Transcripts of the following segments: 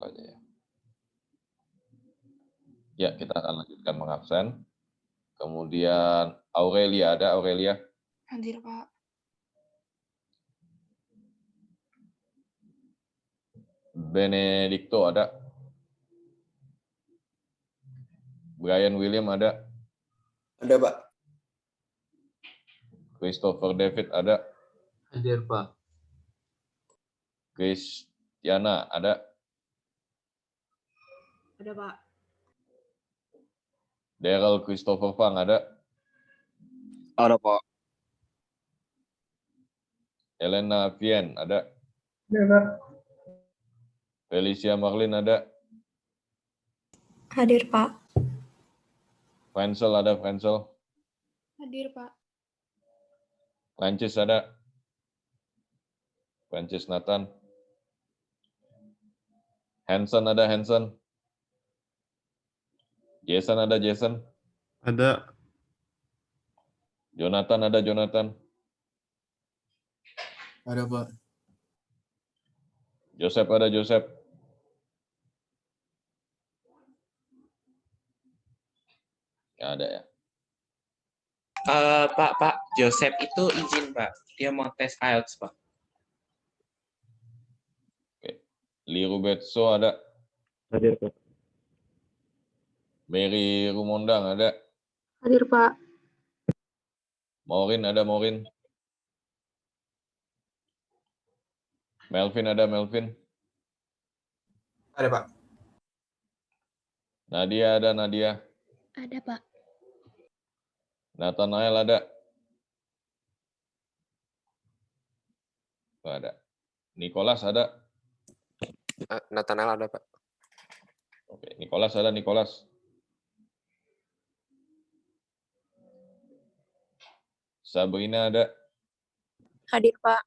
aja ya. Ya, kita akan lanjutkan mengabsen. Kemudian Aurelia, ada Aurelia? Hadir, Pak. Benedicto ada? Brian William ada? Ada, Pak. Christopher David ada? Hadir, Pak. Christiana ada? Ada, Pak. Daryl Christopher Fang ada? Ada, Pak. Elena Vien ada? Ada, Pak. Felicia Marlin ada? Hadir, Pak. Francel ada? Francel? Hadir, Pak. Francis ada? Francis Nathan? Hanson ada? Hanson? Jason ada? Jason? Ada. Jonathan ada? Jonathan? Ada, Pak. Joseph ada? Joseph? Nggak ada ya? Pak, Joseph itu izin, Pak. Dia mau tes IELTS, Pak. Oke. Liru Betso ada? Hadir, Pak. Mary Rumondang ada? Hadir, Pak. Maureen ada? Maureen? Melvin ada? Melvin? Ada, Pak. Nadia ada? Nadia? Ada, Pak. Nathanael ada? Nggak ada. Nicholas ada? Nathanael ada, Pak. Oke, Nicholas ada? Nicholas? Sabrina ada? Hadir, Pak.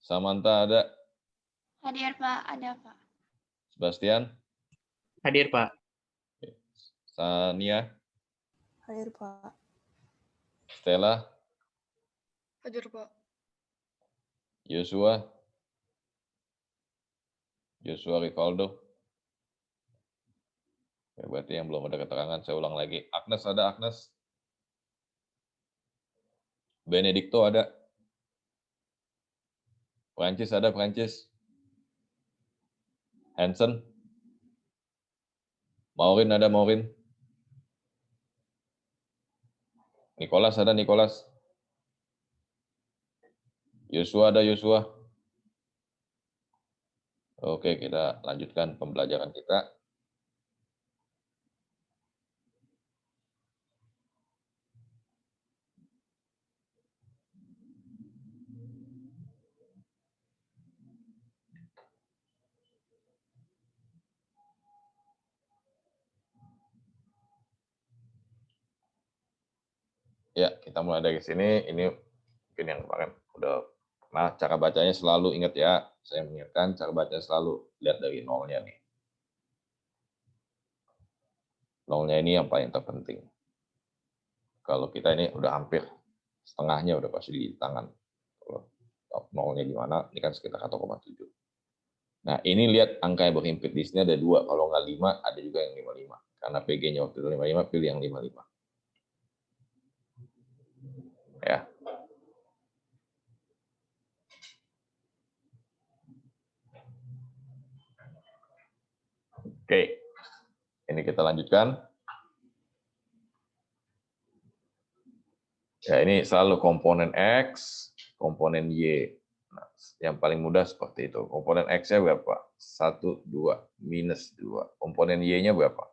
Samantha ada? Hadir, Pak. Ada, Pak. Sebastian? Hadir, Pak. Sania? Hadir, Pak. Stella? Hadir, Pak. Joshua? Joshua Rivaldo? Ya, berarti yang belum ada keterangan, saya ulang lagi. Agnes ada? Agnes? Benedicto ada? Prancis ada? Prancis? Hansen? Maureen ada? Maureen? Nicholas ada? Nicholas? Yosua ada? Yosua? Oke, kita lanjutkan pembelajaran kita. Ya, kita mulai dari sini. Ini mungkin yang kemarin udah pernah, cara bacanya selalu ingat ya. Saya mengingatkan cara bacanya selalu lihat dari nolnya nih. Nolnya ini yang paling terpenting. Kalau kita ini udah hampir setengahnya udah pasti di tangan. Kalau nolnya gimana? Ini kan sekitar 1,7. Nah, ini lihat angka yang berhimpit di sini ada 2. Kalau nggak 5, ada juga yang 55. Karena PG-nya waktu itu 55, pilih yang 55. Ya. Oke. Ini kita lanjutkan. Ya, ini selalu komponen X, komponen Y. Nah, yang paling mudah seperti itu. Komponen X-nya berapa? 1, 2, minus 2. Komponen Y-nya berapa?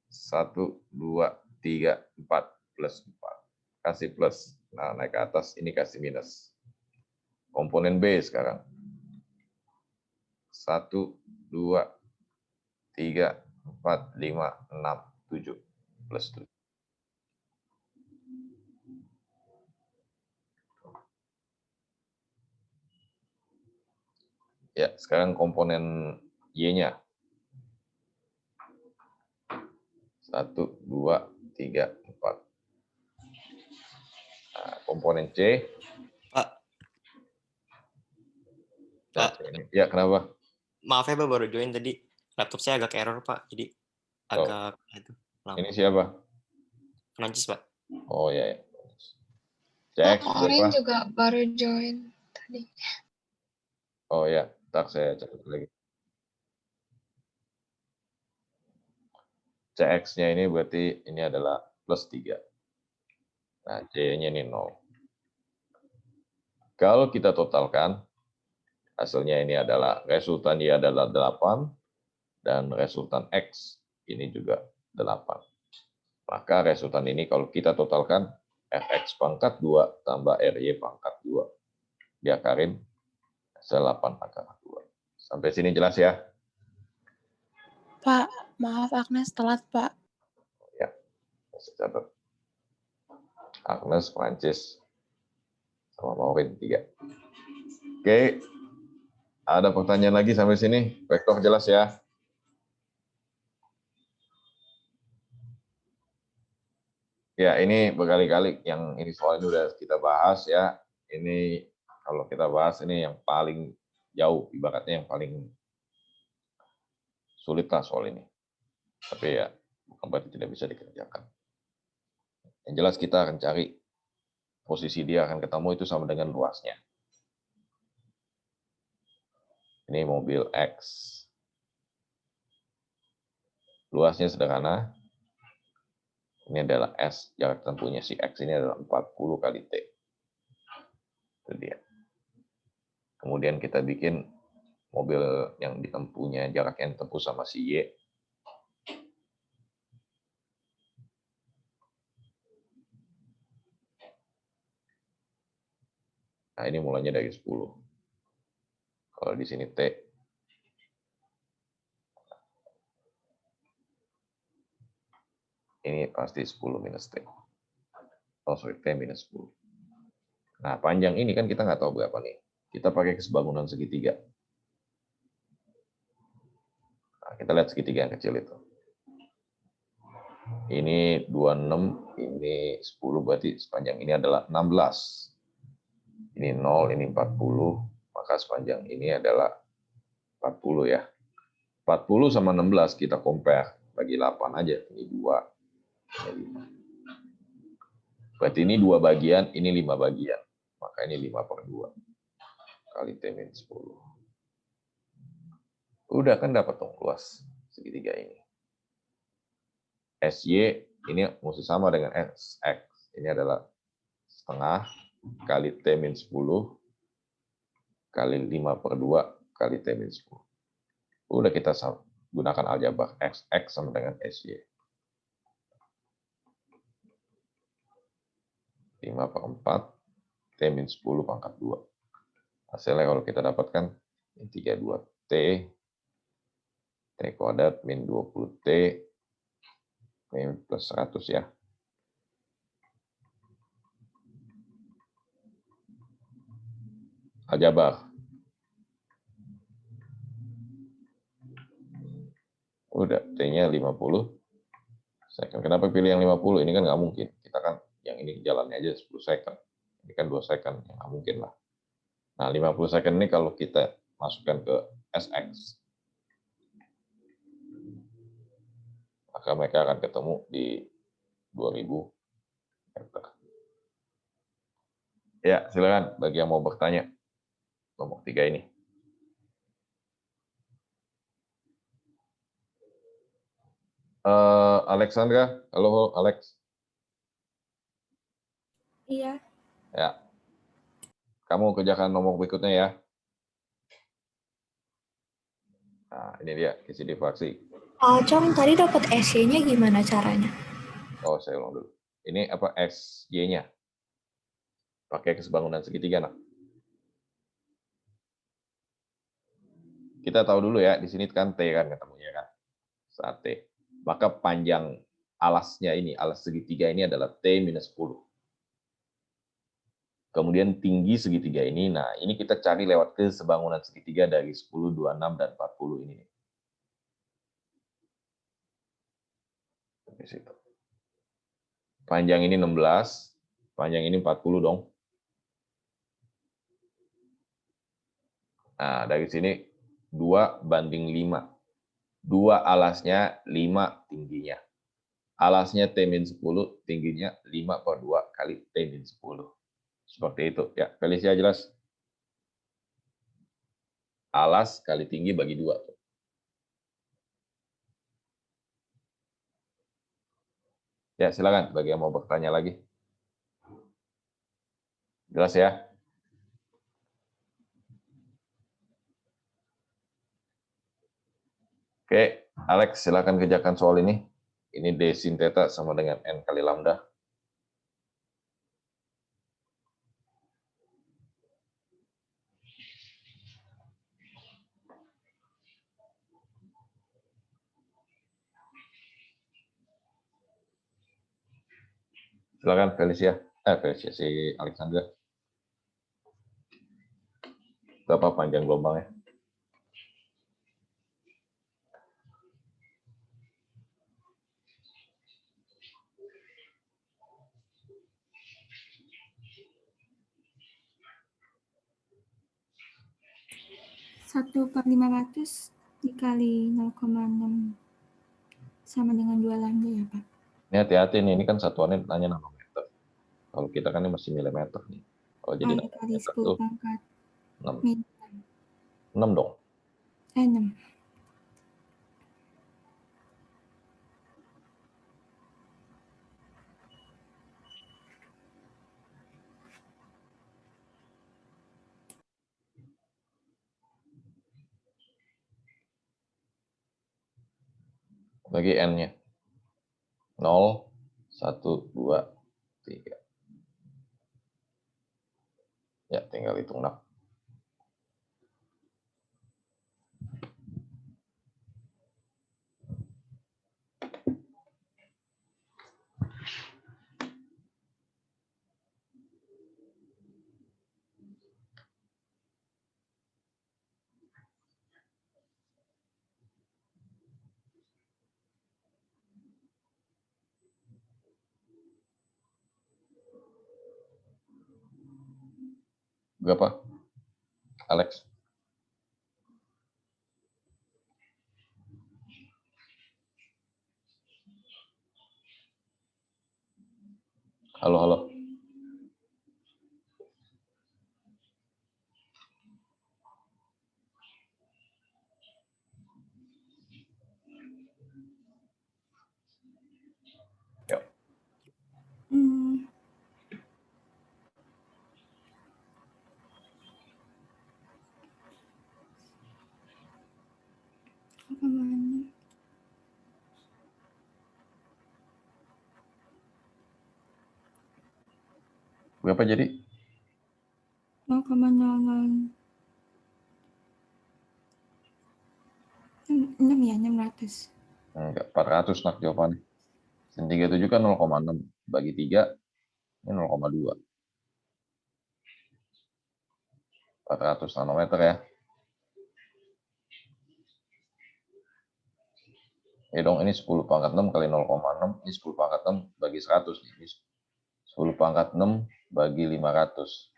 1, 2, 3, 4, plus 4. Kasih plus. Nah, naik ke atas, ini kasih minus. Komponen B sekarang. 1, 2, 3, 4, 5, 6, 7. Plus 7. Ya, sekarang komponen Y-nya. 1, 2, 3, 4. Nah, komponen C. Pak. Ya, kenapa? Maaf ya Pak, baru join tadi. Laptop saya agak error Pak, jadi agak itu lama. Ini siapa? Francis Pak. Oh ya, ya. Cek, Orin siapa? juga baru join tadi. Oh ya, ntar saya cek lagi. CX-nya ini berarti ini adalah plus 3. Nah, C-nya ini 0. Kalau kita totalkan, hasilnya ini adalah, resultan Y adalah 8, dan resultan X ini juga 8. Maka resultan ini kalau kita totalkan, Fx pangkat 2 tambah Ry pangkat 2. Diakarin hasil 8 akar 2. Sampai sini jelas ya? Pak, maaf Agnes telat, Pak. Ya, saya catat. Agnes, Prancis, sama Maureen 3. Oke, ada pertanyaan lagi sampai sini? Vektor jelas ya? Ya, ini berkali-kali yang ini soal ini udah kita bahas ya. Ini kalau kita bahas ini yang paling jauh, ibaratnya yang paling sulit lah soal ini. Tapi ya, bukan berarti tidak bisa dikerjakan. Yang jelas kita akan cari posisi dia akan ketemu itu sama dengan luasnya. Ini mobil X. Luasnya sederhana. Ini adalah S, jarak tempuhnya si X ini adalah 40 kali T. Itu dia. Kemudian kita bikin mobil yang ditempuhnya jarak yang ditempuh sama si Y. Nah, ini mulainya dari 10. Kalau di sini T. Ini pasti 10 minus T. Oh, sorry, T minus 10. Nah, panjang ini kan kita nggak tahu berapa nih. Kita pakai kesebangunan segitiga. Nah, kita lihat segitiga yang kecil itu. Ini 26, ini 10, berarti sepanjang ini adalah 16. Ini 0, ini 40, maka sepanjang ini adalah 40 ya. 40 sama 16 kita compare, bagi 8 aja. Ini 2, ini 5. Berarti ini 2 bagian, ini 5 bagian. Maka ini 5/2 kali T min 10. Udah kan dapat dong luas segitiga ini. SY ini mesti sama dengan SX. Ini adalah setengah kali T min 10 kali 5/2 kali T min 10. Udah kita gunakan aljabar. XX sama dengan SY. 5/4 T min 10 pangkat 2. Hasilnya kalau kita dapatkan 32T T kuadrat min 20T min plus 100 ya. Aljabar. Udah, T-nya 50 second. Kenapa pilih yang 50? Ini kan nggak mungkin. Kita kan yang ini jalannya aja 10 second. Ini kan 2 second, ya nggak mungkin lah. Nah, 50 second ini kalau kita masukkan ke SX, maka mereka akan ketemu di 2000 meter. Ya, silakan bagi yang mau bertanya. Kelompok 3 ini. Alexandra, halo Alex. Iya. Ya. Kamu kerjakan nomor berikutnya ya. Nah, ini dia isi di fraksi. Cong, tadi dapat SC-nya gimana caranya? Oh, saya ulang dulu. Ini apa SY-nya? Pakai kesebangunan segitiga, nak. Kita tahu dulu ya, di sini kan T kan ketemunya kan. Saat T. Maka panjang alasnya ini, alas segitiga ini adalah T minus 10. Kemudian tinggi segitiga ini, nah ini kita cari lewat kesebangunan segitiga dari 10, 26, dan 40 ini. Di situ. Panjang ini 16, panjang ini 40 dong. Nah, dari sini 2:5. 2 alasnya, 5 tingginya. Alasnya T-10, tingginya 5/2 kali T-10. Seperti itu. Ya, Felicia jelas? Alas kali tinggi bagi 2. Ya, silakan bagi yang mau bertanya lagi. Jelas ya? Oke, Alex, silakan kerjakan soal ini. Ini D sin theta sama dengan N kali lambda. Silakan Felicia. Felicia si Alexandra. Berapa panjang gelombangnya? Satu per 500 dikali 0,6 sama dengan 2 lambda ya Pak. Ini hati-hati nih, ini kan satuannya nanya nanometer. Kalau kita kan ini masih milimeter nih. Kalau jadi Dikali nanometer 10 tuh pangkat 6. min 6 dong. 6. Bagi N-nya. 0, 1, 2, 3. Ya, tinggal hitung 6. Berapa? Alex? Halo, halo. Yuk. Berapa jadi? 0,00 6 ya, 600. Enggak, 400 nak jawabannya. Sin 37 kan 0,6. Bagi 3, ini 0,2. 400 nanometer ya. Ya dong, ini 10 pangkat 6 kali 0,6. Ini 10 pangkat 6 bagi 100. Ini 10 pangkat 6 bagi 500.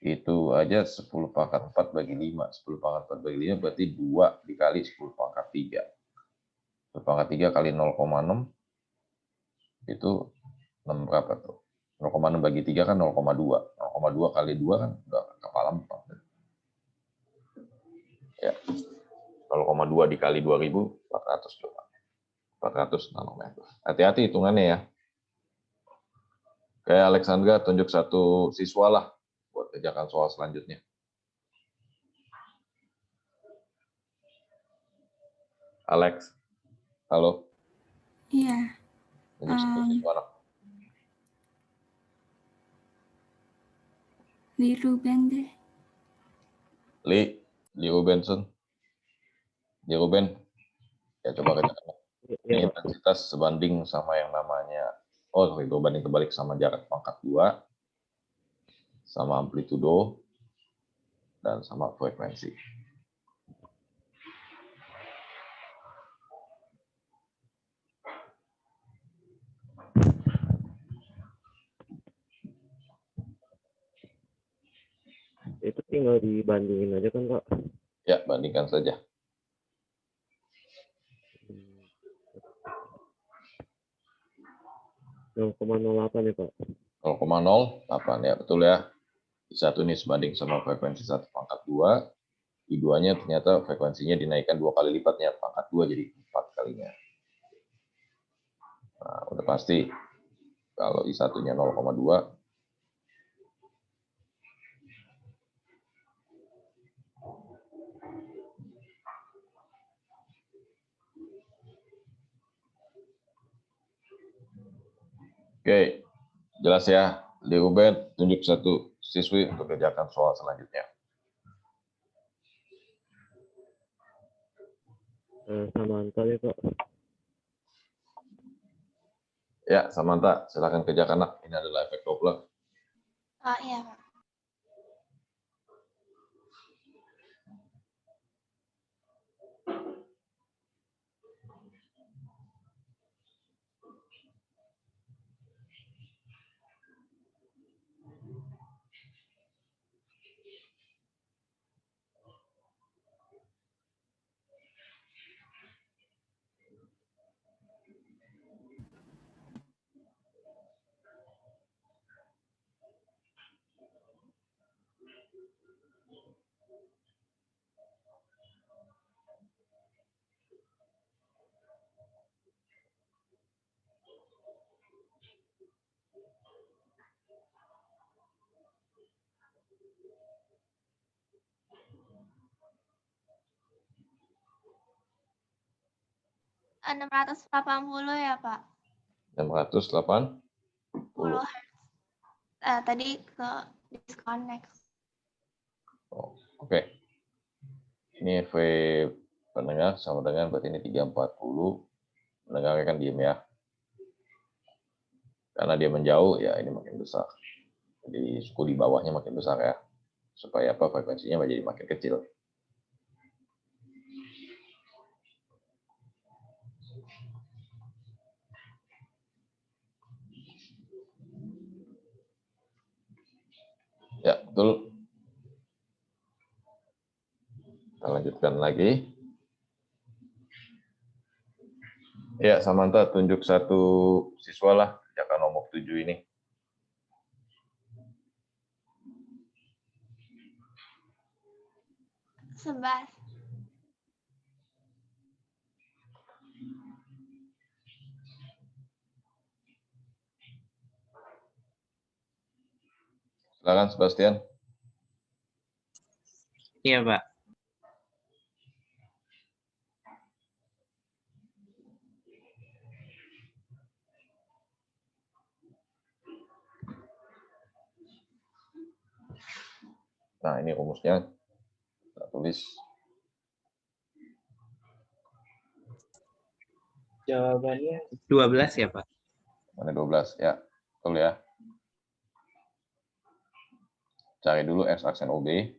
Itu aja 10 pangkat 4 bagi 5. 10 pangkat 4 bagi 5 berarti 2 dikali 10 pangkat 3. 10 pangkat 3 kali 0,6 itu 6 berapa tuh? 0,6 bagi 3 kan 0,2. 0,2 kali 2 kan udah kepala 4. Ya. 0,2 dikali 2000, 400 coba. 400 nanometer. Hati-hati hitungannya ya. Kayak Alexandra tunjuk satu siswa lah buat kerjakan soal selanjutnya. Alex, halo. Iya. Tunjuk satu siswa lah. Li Ruben deh. Li Rubenson. Li Ruben. Ya coba kerjakan. Ini intensitas sebanding sama yang namanya, berbanding terbalik sama jarak pangkat 2, sama amplitudo, dan sama frekuensi. Itu tinggal dibandingin aja kan, Pak? Ya, bandingkan saja. Hmm, 0,08 ya, Pak? 0,08 ya, betul ya. I1 ini sebanding sama frekuensi 1 pangkat 2. I2-nya ternyata frekuensinya dinaikkan 2 kali lipatnya, pangkat 2 jadi 4 kalinya. Nah, udah pasti kalau I1-nya 0,2, oke, jelas ya. Di Ruben, tunjuk satu siswi untuk kerjakan soal selanjutnya. Samantha ya, Pak? Ya, Samantha, silakan kerjakan. Nak. Ini adalah efek Doppler. Iya, Pak. $680 ya, Pak? 680. Tadi ke disconnect. Oh, oke. Ini V pendengar sama dengan berarti ini 340. Pendengarnya kan diem ya. Karena dia menjauh, ya ini makin besar. Jadi suku di bawahnya makin besar ya. Supaya apa? Frekuensinya menjadi makin kecil. Ya, betul. Kita lanjutkan lagi. Ya, Samantha, tunjuk satu siswa lah. Kerjakan nomor 7 ini. Sebas. Silakan, Sebastian. Iya, Pak. Nah, ini rumusnya. Kita tulis. Jawabannya 12 ya, Pak. Mana 12? Ya, betul ya. Cari dulu X aksen OB.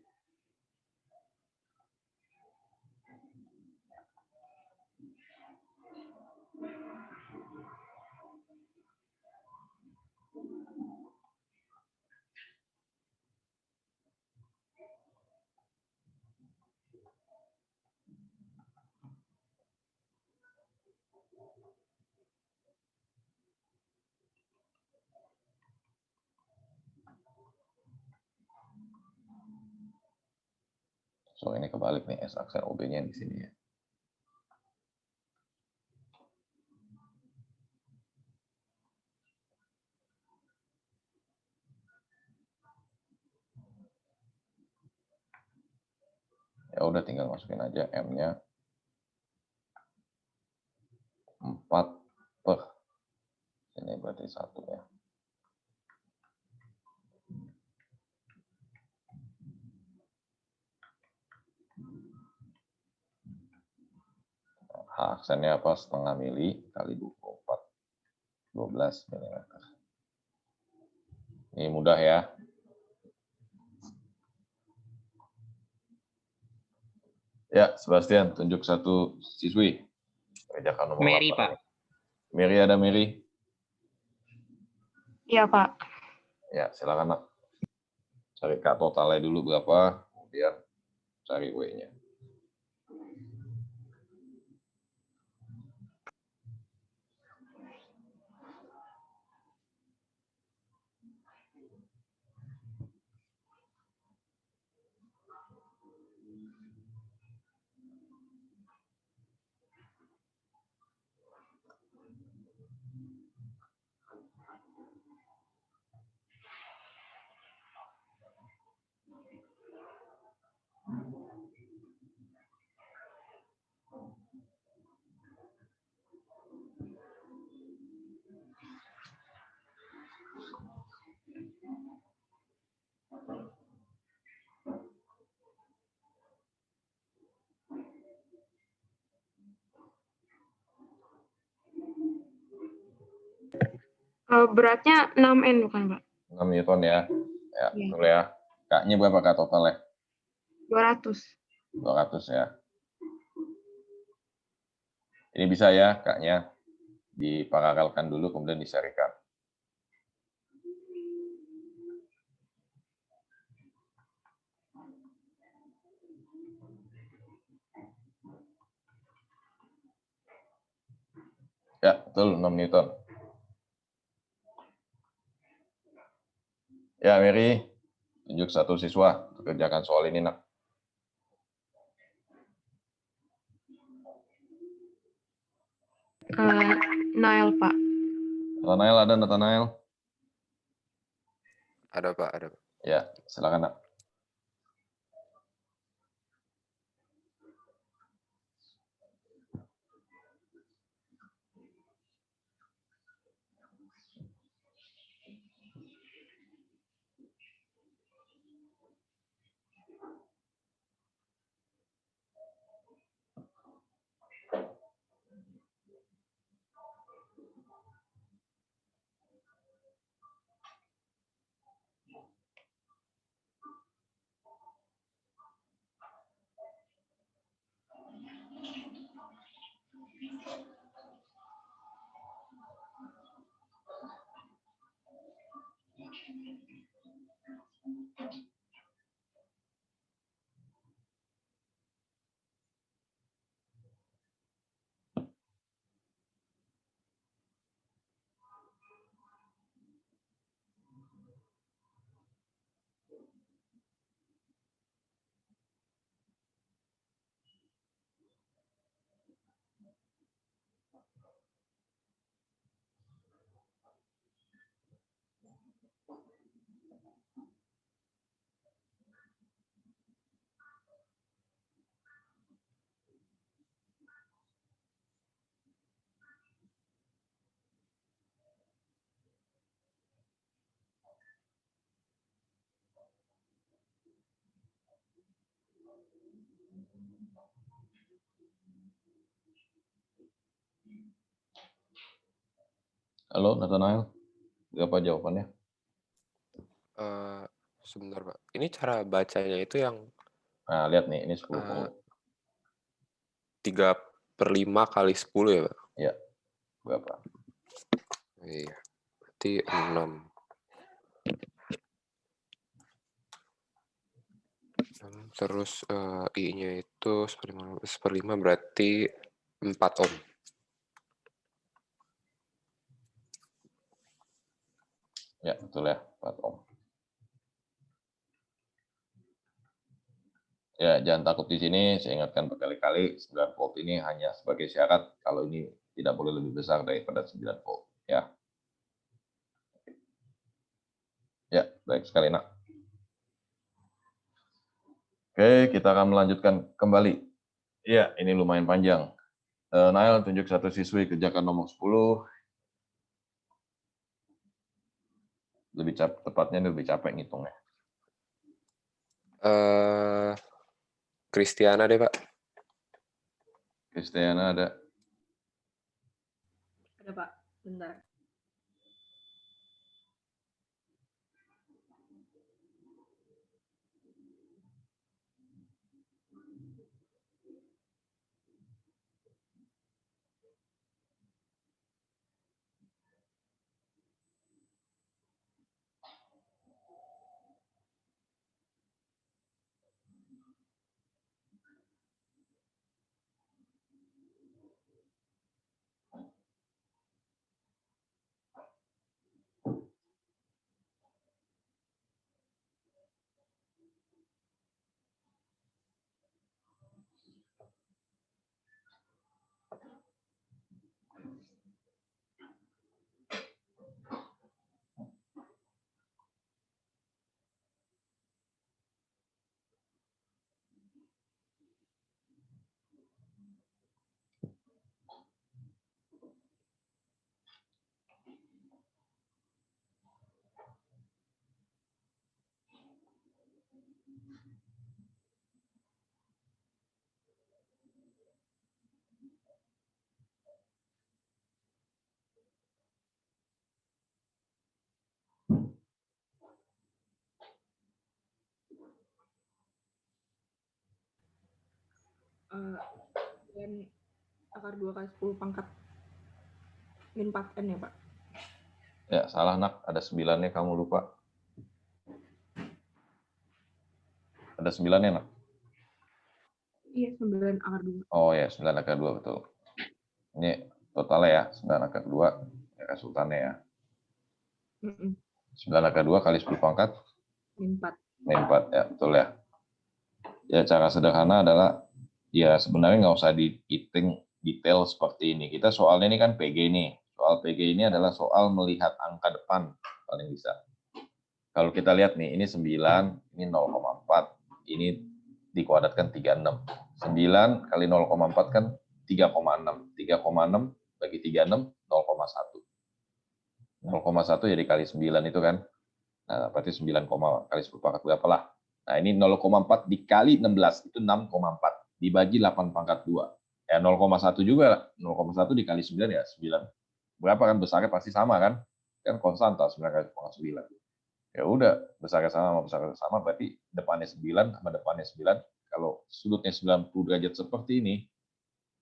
So, ini kebalik nih, S aksen OB-nya di sini ya. Ya udah tinggal masukin aja M-nya 4 per. Ini berarti 1 ya. H aksennya apa? Setengah mili kali 24. 12 mm. Ini mudah ya. Ya, Sebastian, tunjuk satu siswi. Kerjakan nomor Mary, 8. Pak. Mary, ada Mary? Iya, Pak. Ya, silakan, Nak. Cari K totalnya dulu berapa, kemudian cari W-nya. Beratnya 6N bukan, Pak? 6 Newton ya. Ya, Iya. betul ya. K-nya berapa K totalnya? 200. 200 ya. Ini bisa ya K-nya diparalelkan dulu kemudian diserikan. Ya, betul 6 Newton. Ya, Mary, tunjuk satu siswa untuk kerjakan soal ini, Nak. Nail, Pak. Nathanael ada, Nathanael? Ada Pak, ada. Ya, silakan, Nak. Halo, Nathanael. Berapa jawabannya? Sebentar Pak. Ini cara bacanya itu yang Nah, lihat nih, ini 10. 3/5 kali 10 ya Pak? Ya, berapa? Iya, berarti 6. Terus I-nya itu 1/5 berarti 4 ohm. Ya, betul ya, 4 ohm. Ya, jangan takut di sini, saya ingatkan berkali-kali, 9 volt ini hanya sebagai syarat kalau ini tidak boleh lebih besar daripada 9 volt. Ya, ya, baik sekali, Nak. Oke, kita akan melanjutkan kembali. Iya, ini lumayan panjang. Nail, tunjuk satu siswi, kerjakan nomor 10. Tepatnya ini lebih capek ngitungnya. Kristiana deh Pak. Kristiana ada. Ada, Pak. Bentar. Dan akar 2 kali 10 pangkat min 4N ya, Pak? Ya, salah nak. Ada 9-nya kamu lupa. Ada 9-nya nak? Iya, 9 akar 2. Oh ya, 9 akar 2 betul. Ini totalnya ya, 9 akar 2 ya resultannya ya. 9 akar 2 kali 10 pangkat Min 4. min 4 ya, betul ya. Ya, cara sederhana adalah ya sebenarnya nggak usah dihitung detail seperti ini. Kita soalnya ini kan PG nih. Soal PG ini adalah soal melihat angka depan paling bisa. Kalau kita lihat nih, ini 9, ini 0,4, ini dikuadratkan 36. 9 kali 0,4 kan 3,6. 3,6 bagi 36, 0,1. 0,1 jadi kali 9 itu kan. Nah, berarti 9, kali 10 pangkat berapa lah. Nah, ini 0,4 dikali 16, itu 6,4. Dibagi 8 pangkat 2. Ya, 0,1 juga. 0,1 dikali 9 ya 9. Berapa kan besarnya pasti sama kan? Kan konstanta 9 kali 9. Ya udah, besarnya sama, berarti depannya 9 sama depannya 9. Kalau sudutnya 90 derajat seperti ini,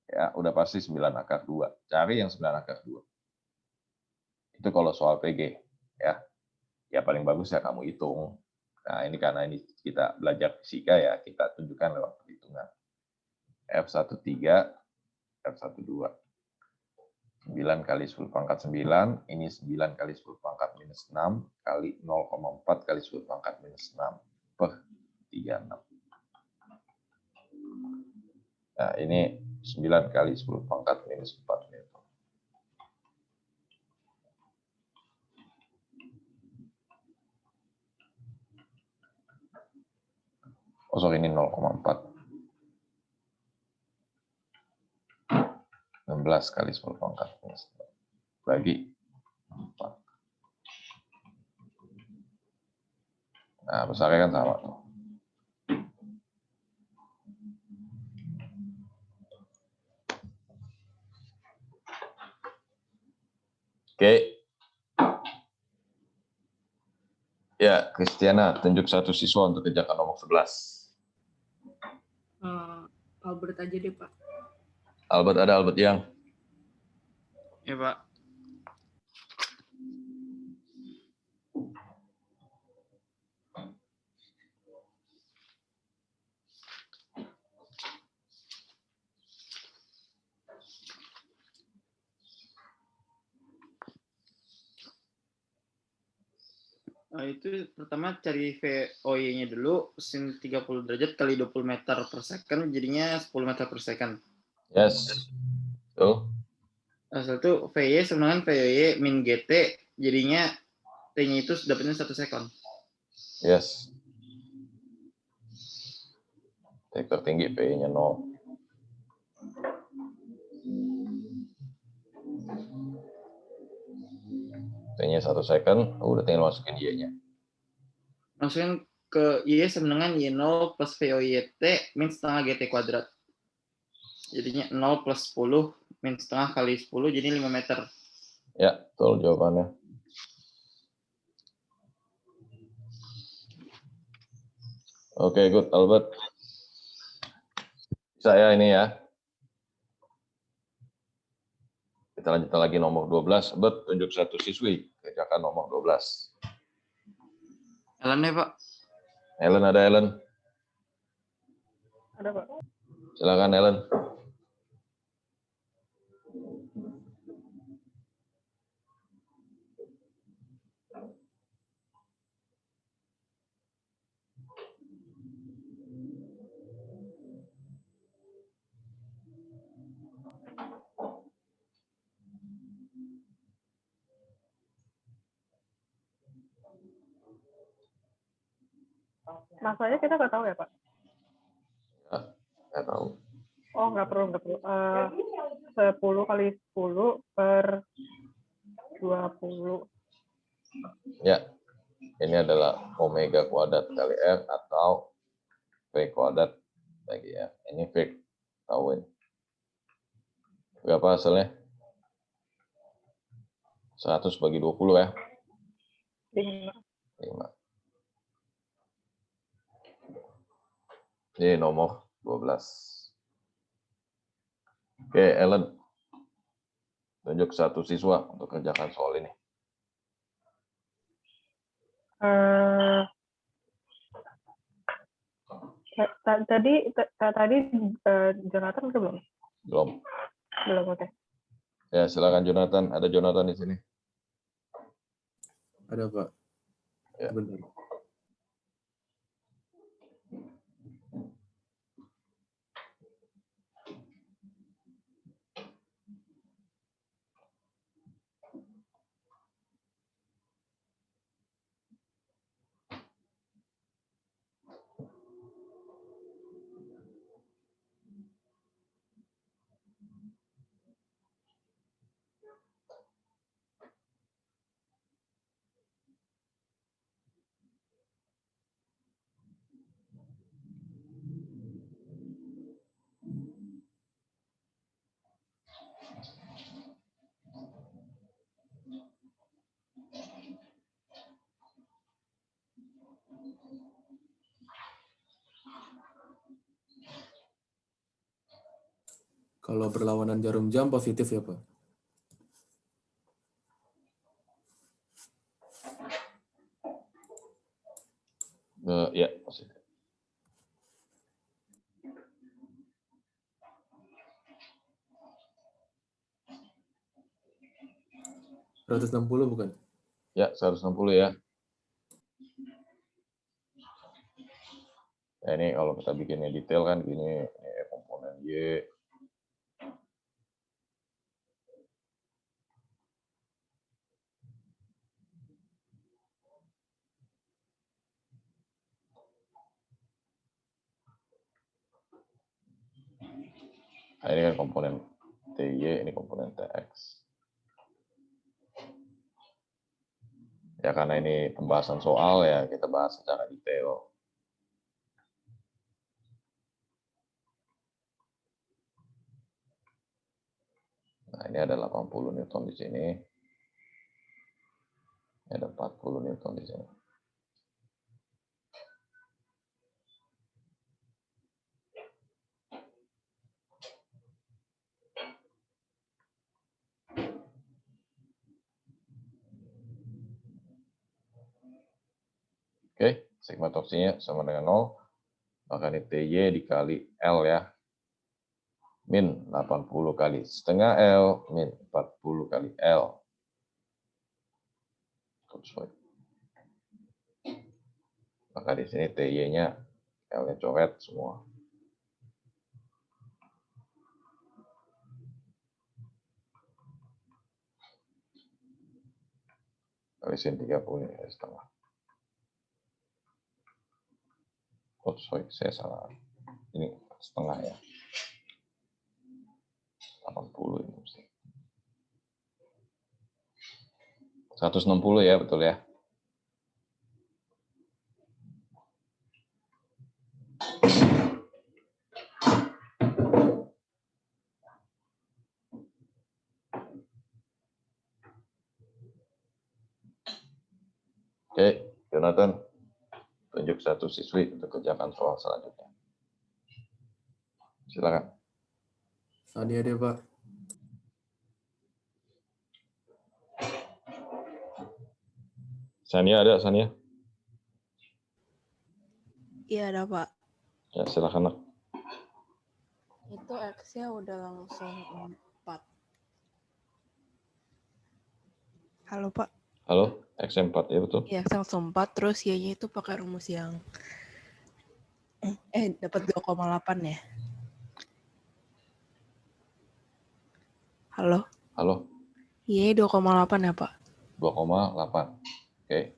ya udah pasti 9 akar 2. Cari yang 9 akar 2. Itu kalau soal PG. Ya paling bagus ya kamu hitung. Nah, ini karena ini kita belajar fisika ya, kita tunjukkan lewat perhitungan. F13, F12. 9 kali 10 pangkat 9, ini 9 kali 10 pangkat minus 6, kali 0,4 kali 10 pangkat minus 6 per 36. Nah, ini 9 kali 10 pangkat minus 4 meter. Oh, sorry, ini 0,4. 16 kali 10 pangkat minus 4. Bagi 4. Nah, besarnya kan sama tuh. Oke. Ya, Kristiana, tunjuk satu siswa untuk kerjakan nomor 11. Albert aja deh, Pak. Albert ada, Albert yang. Ya, Pak. Itu pertama cari VOY-nya dulu, sin 30 derajat kali 20 meter per second, jadinya 10 meter per second. Yes. Tuh. Setelah itu VY sebenarnya VY min GT, jadinya T-nya itu dapatnya 1 second. Yes. T tertinggi, PI-nya 0. T-nya 1 second, udah tinggal masukin Y-nya. Masukin ke Y sebenarnya Y0 plus VOYT min setengah GT kuadrat. Jadinya 0 plus 10 min setengah kali 10, jadi 5 meter. Ya, betul jawabannya. Oke, good, Albert. Bisa ya ini ya. Kita lanjutkan lagi nomor 12. Albert, tunjuk satu siswi. Kerjakan nomor 12. Ellen ya, Pak. Ellen, ada Ellen? Ada, Pak. Silakan, Ellen. Masanya kita nggak tahu ya, Pak? Nggak tahu. Oh, nggak perlu. 10 kali 10 per 20. Ya, ini adalah omega kuadrat kali R atau V kuadrat bagi R. Ini V, tahuin. Berapa hasilnya? 100 bagi 20 ya? 5. Ini nomor 12. Oke, Ellen. Tunjuk satu siswa untuk kerjakan soal ini. Tadi Jonathan udah belum? Belum. Belum, oke. Ya, silakan Jonathan. Ada Jonathan di sini. Ada, Pak. Ya. Benar. Kalau berlawanan jarum jam positif ya, Pak? Ya, positif. $160 bukan? Ya, 160 ya. Ya, ini kalau kita bikinnya detail kan gini, ini komponen Y. Nah, ini kan komponen TY, ini komponen TX. Ya, karena ini pembahasan soal ya, kita bahas secara detail. Nah, ini ada 80 Newton di sini. Ini ada 40 Newton di sini. Oke, sigma torsinya sama dengan 0. Maka ini TY dikali L ya. Min 80 kali setengah L, min 40 kali L. Maka di sini TY-nya, L-nya coret semua. Kali sin 30 ya, setengah. Oh, sorry, saya salah. Ini setengah ya. 80 ini mesti. 160 ya, betul ya. Oke, Jonathan. Tunjuk satu siswi untuk kerjakan soal selanjutnya. Silakan. Sania deh, Pak. Sania ada, Sania? Iya ada, Pak. Ya, silakan, Nak. Itu X-nya udah langsung 4. Halo, Pak. Halo, X4 ya betul? Iya, langsung 4, terus Y-nya itu pakai rumus yang dapat 2,8 ya. Halo? Halo? Y 2,8 ya, Pak? 2,8. Oke.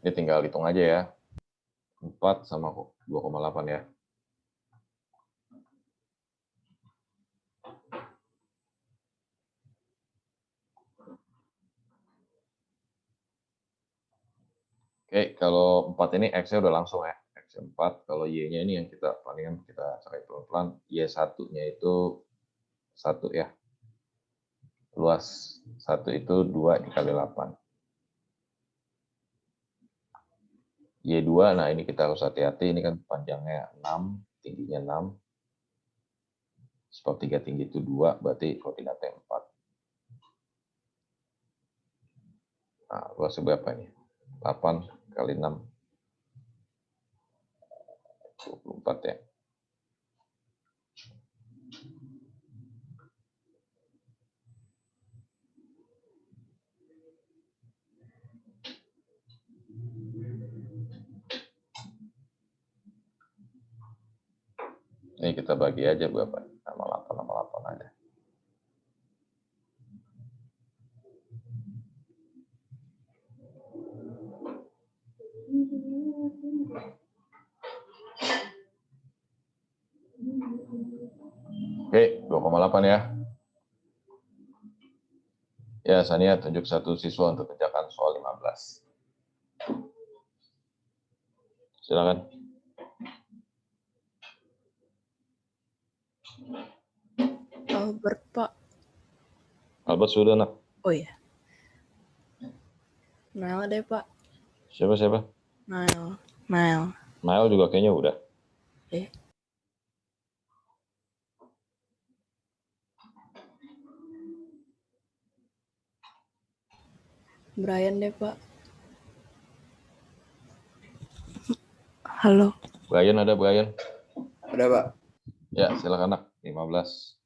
Ini tinggal hitung aja ya. 4 sama 2,8 ya. Oke, kalau 4 ini X-nya udah langsung ya. X4, kalau Y-nya ini yang kita palingan kita cari pelan-pelan. Y1-nya itu 1 ya. Luas 1 itu 2 dikali 8. Y2, nah ini kita harus hati-hati. Ini kan panjangnya 6, tingginya 6. Sepertiga tinggi itu 2, berarti koordinatnya 4. Nah, luasnya berapa ini? 8 kali 6. 24 ya. Ini kita bagi aja berapa? Sama 8 aja. Oke, 2,8 ya. Ya, Sania tunjuk satu siswa untuk kerjakan soal 15. Silakan. Albert, Pak. Albert sudah, nak. Oh iya. Nail deh, Pak. Siapa? Nail. Nail juga kayaknya udah. Brian deh, Pak. Halo. Brian ada, Brian? Ada, Pak. Ya, silakan, nak. 15.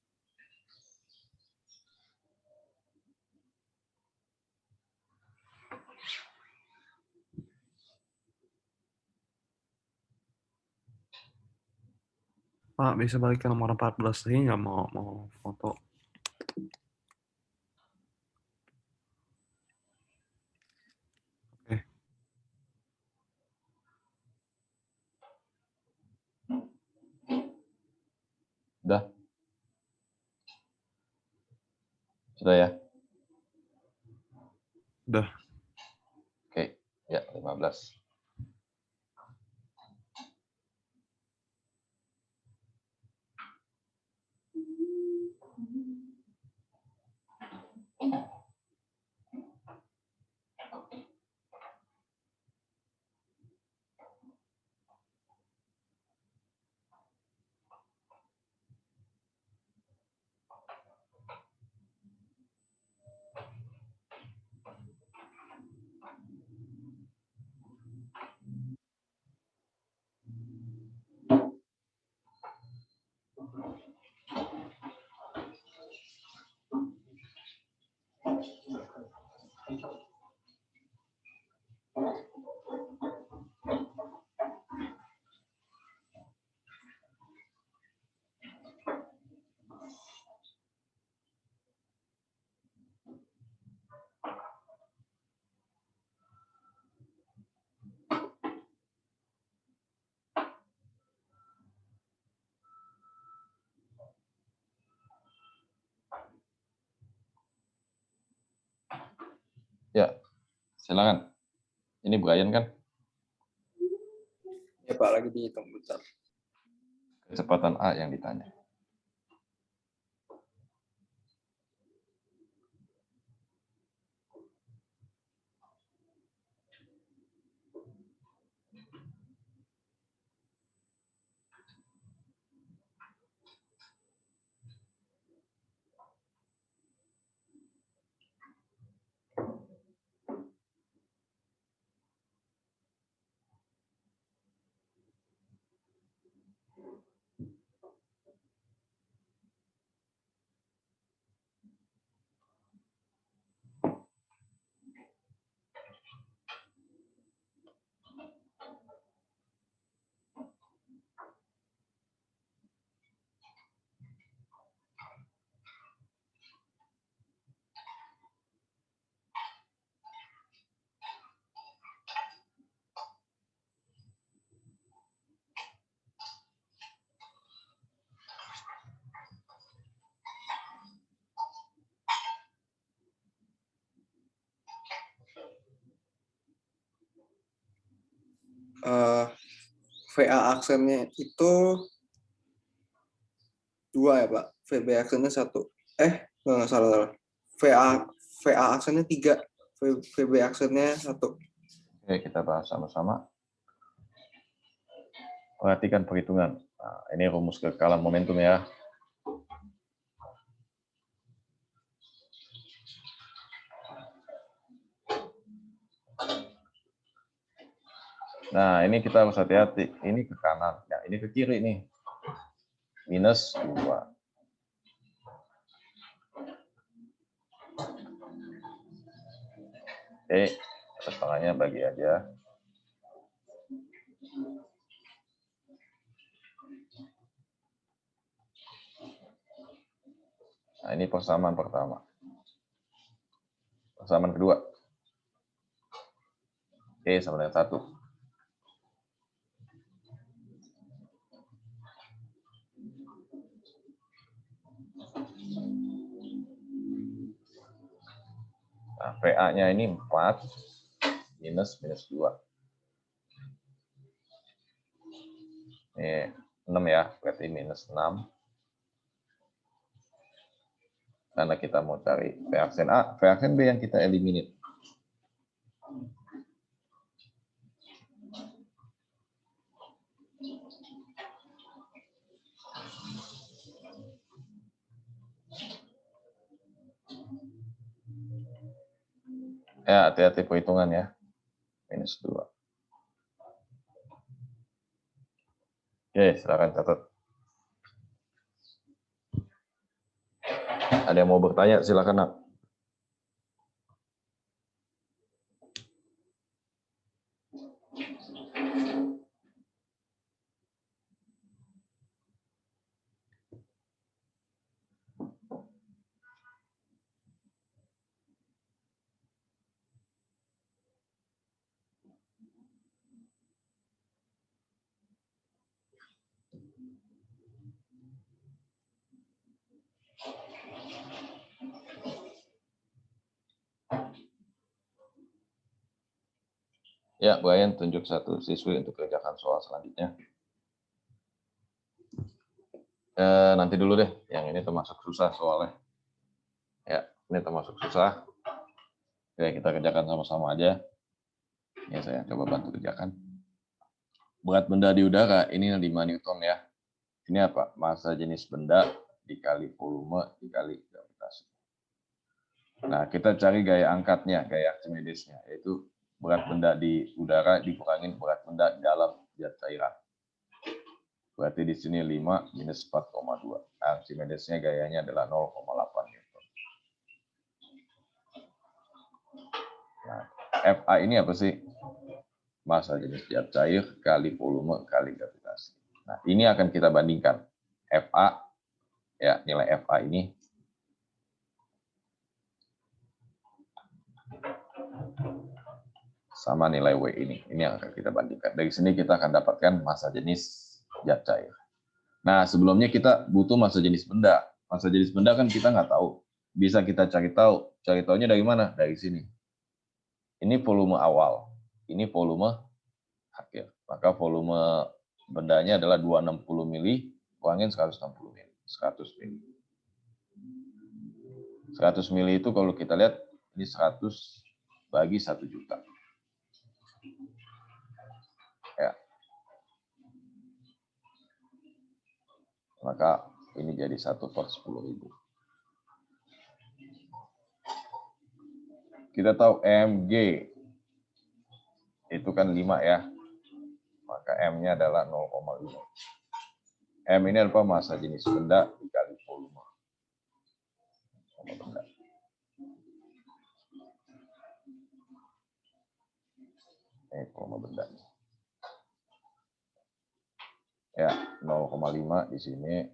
Pak, bisa balik ke nomor 14 lagi nggak mau foto? Oke. Sudah ya? Udah. Oke, ya 15. Ya, silakan. Ini Brian kan? Ya, Pak, lagi dihitung bentar. Kecepatan A yang ditanya. VA aksennya itu 2 ya, Pak. VB aksennya 1. Nggak salah. VA aksennya 3. VB aksennya 1. Oke, kita bahas sama-sama. Perhatikan perhitungan. Nah, ini rumus kekalan momentum ya. Nah, ini kita harus hati-hati. Ini ke kanan, yang ini ke kiri nih. Minus 2. Oke, atas tengahnya bagi aja. Nah, ini persamaan pertama. Persamaan kedua. Oke, sama dengan 1. Nah, PA-nya ini 4 minus 2. Ini 6 ya, berarti minus 6. Karena kita mau cari V aksen A, V aksen B yang kita eliminate. Ya, hati-hati perhitungan ya. Minus 2. Oke, silakan catat. Ada yang mau bertanya, silakan, Nak. Ya, Brian, tunjuk satu siswi untuk kerjakan soal selanjutnya. Nanti dulu deh, yang ini termasuk susah soalnya. Ya, ini termasuk susah. Oke, kita kerjakan sama-sama aja. Ya, saya coba bantu kerjakan. Berat benda di udara, ini 5 Newton ya. Ini apa? Massa jenis benda dikali volume dikali gravitasi. Nah, kita cari gaya angkatnya, gaya Archimedesnya, yaitu berat benda di udara dikurangin berat benda di dalam zat cairan. Berarti di sini 5 minus 4,2. Archimedesnya gayanya adalah 0,8 Newton. Nah, FA ini apa sih? Massa jenis zat cair kali volume kali gravitasi. Nah, ini akan kita bandingkan. FA, ya nilai FA ini sama nilai W ini. Ini yang akan kita bandingkan. Dari sini kita akan dapatkan massa jenis zat cair. Nah, sebelumnya kita butuh massa jenis benda. Massa jenis benda kan kita nggak tahu. Bisa kita cari tahu. Cari tahunya dari mana? Dari sini. Ini volume awal. Ini volume akhir. Maka volume bendanya adalah 260 mili, kurangin 160 mili. 100 mili. 100 mili itu kalau kita lihat, ini 100 bagi 1 juta. Ya. Maka ini jadi 1/10.000. Kita tahu mg itu kan 5 ya. Maka M-nya adalah 0,5. M ini apa? Massa jenis benda dikali volume. Benda. Ini volume benda. Ya, 0,5 di sini.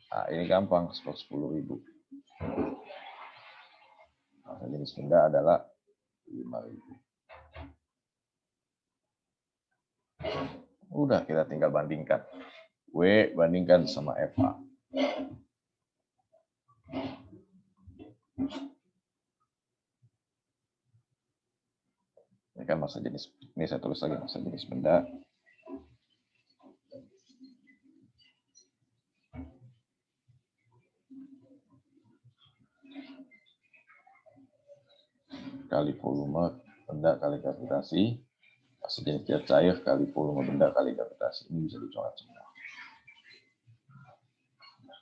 Nah, ini gampang, 10.000. Massa jenis benda adalah 5.000. Udah, kita tinggal bandingkan. W bandingkan sama FA. Ini kan massa jenis, ini saya tulis lagi massa jenis benda. Kali volume benda kali gravitasi. Massa jenis zat cair kali volume benda kali gravitasi. Ini bisa dicoret semua.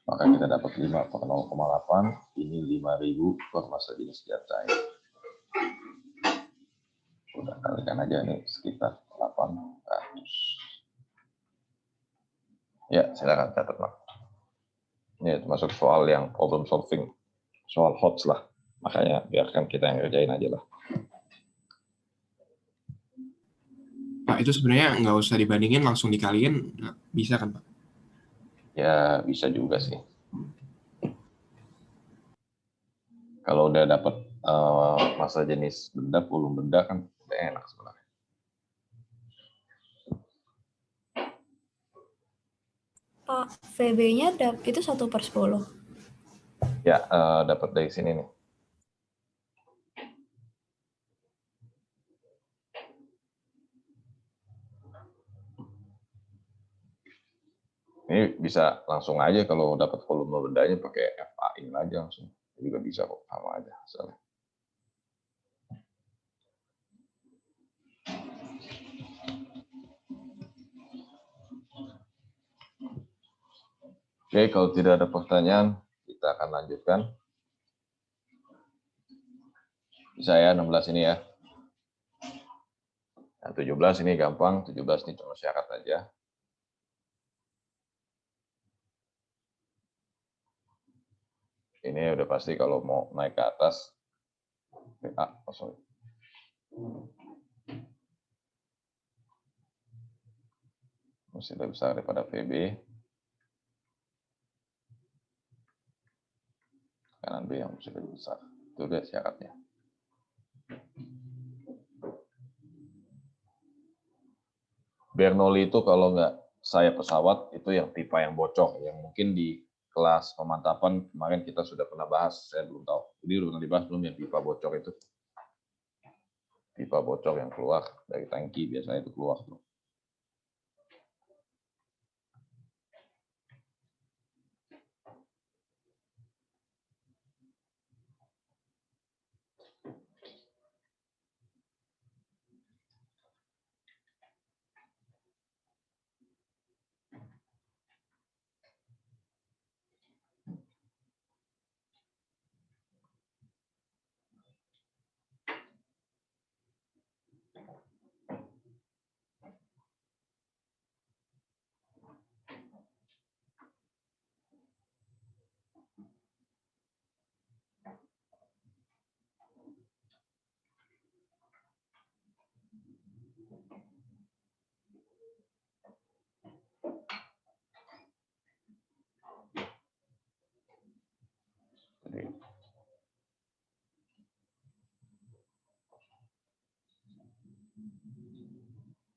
Maka kita dapat 5/0,8. Ini 5.000 per massa jenis zat cair. Udah kalikan aja, ini sekitar 8. Ya, silakan catat, Mak. Ini termasuk soal yang problem solving, soal HOTS lah. Makanya biarkan kita yang ngerjain aja lah. Pak, itu sebenarnya nggak usah dibandingin, langsung dikaliin, bisa kan, Pak? Ya, bisa juga sih. Kalau udah dapat masa jenis benda, volume benda kan udah enak sebenarnya. Pak, VB-nya itu 1/10. Ya, dapat dari sini nih. Ini bisa langsung aja kalau dapat volume bendanya pakai FAI aja langsung. Juga bisa kok, sama aja hasilnya. Oke, kalau tidak ada pertanyaan, kita akan lanjutkan. Bisa ya, 16 ini ya. Nah, 17 ini gampang, 17 ini cuma syarat aja. Ini udah pasti kalau mau naik ke atas, mesti lebih besar daripada VB. Kanan B yang mesti lebih besar. Itu dia syaratnya. Bernoulli itu kalau nggak sayap pesawat, itu yang pipa yang bocor. Yang mungkin di kelas pemantapan kemarin kita sudah pernah bahas, saya belum tahu. Jadi udah pernah dibahas belum yang pipa bocor itu? Pipa bocor yang keluar dari tangki, biasanya itu keluar tuh.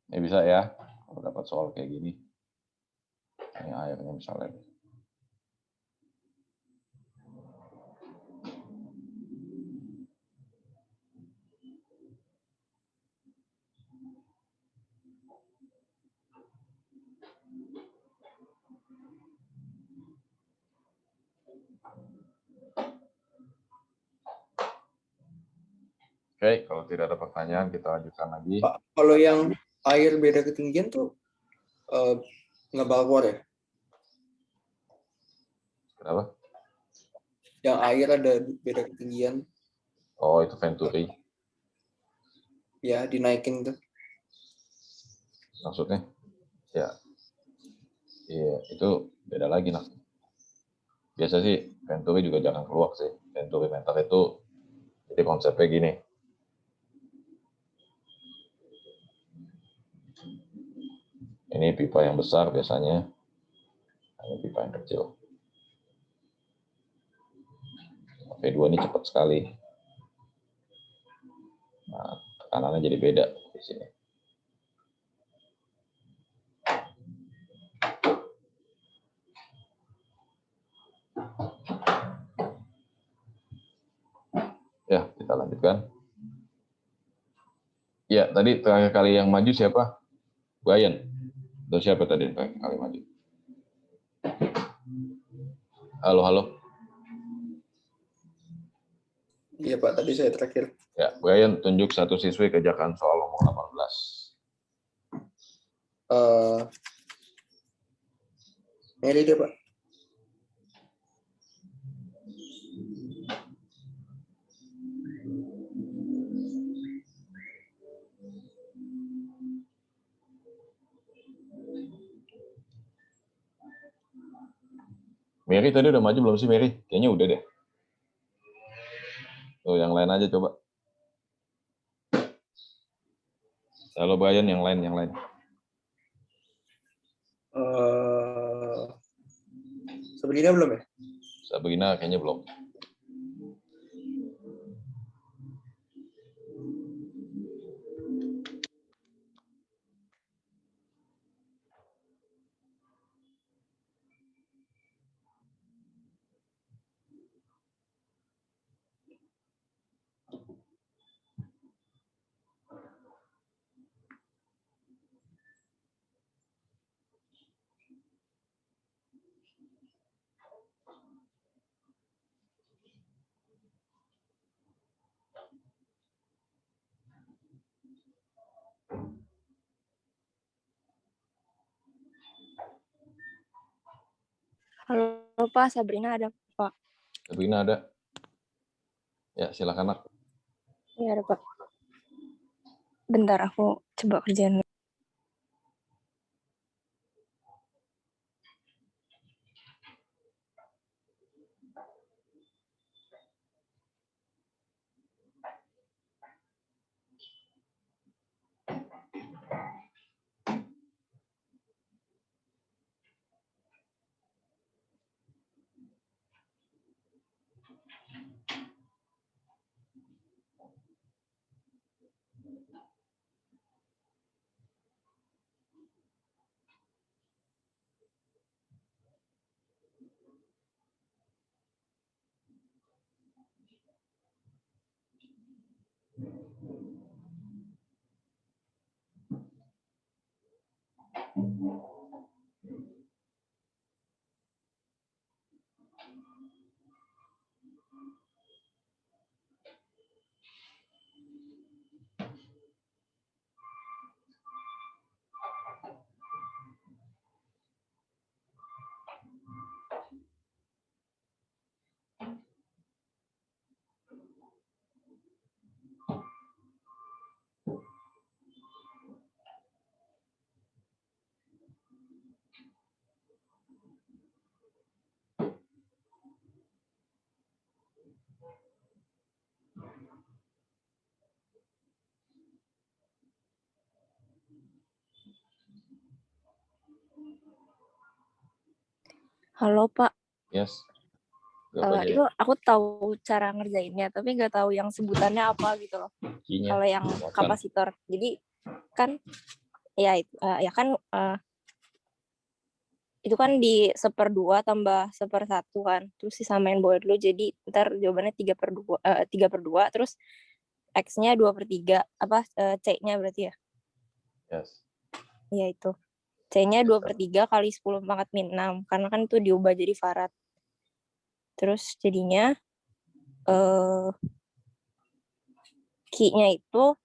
Ini bisa ya, kalau dapat soal kayak gini. Ini airnya misalnya. Oke, kalau tidak ada pertanyaan, kita lanjutkan lagi. Pak, kalau yang air beda ketinggian tuh nggak bakal keluar ya? Kenapa? Yang air ada beda ketinggian. Oh, itu Venturi. Ya, dinaikin tuh. Maksudnya? Ya. Iya, itu beda lagi nah. Biasa sih Venturi juga jangan keluar sih. Venturi mental itu, jadi konsepnya gini. Ini pipa yang besar biasanya. Ini pipa yang kecil. V2 ini cepat sekali. Nah, tekanannya jadi beda di sini. Ya, kita lanjutkan. Ya, tadi terakhir kali yang maju siapa? Brian. Atau siapa tadi yang terakhir kali maju? Halo, halo. Iya Pak, tadi saya terakhir. Ya, Brian, tunjuk satu siswi kerjakan soal nomor 18. Ini dia Pak. Mary tadi udah maju belum sih, Mary? Kayaknya udah deh. Tuh, yang lain aja coba. Halo Brian, yang lain. Sabrina belum ya? Sabrina kayaknya belum. Halo Pak, Sabrina ada Pak? Sabrina ada. Ya, silakan Nak. Iya ada Pak. Bentar aku coba kerjaan. Halo Pak. Yes. Itu aku tahu cara ngerjainnya, tapi nggak tahu yang sebutannya apa gitu loh. Kinya. Kalau yang kapasitor. Jadi kan ya ya kan itu kan di 1/2 tambah 1/1 kan. Terus disamain bawah dulu, jadi ntar jawabannya 3/2, terus X-nya 2/3, C-nya berarti ya? Yes. Iya itu. C-nya 2/3 kali 10 pangkat min 6, karena kan itu diubah jadi farad. Terus jadinya Q-nya itu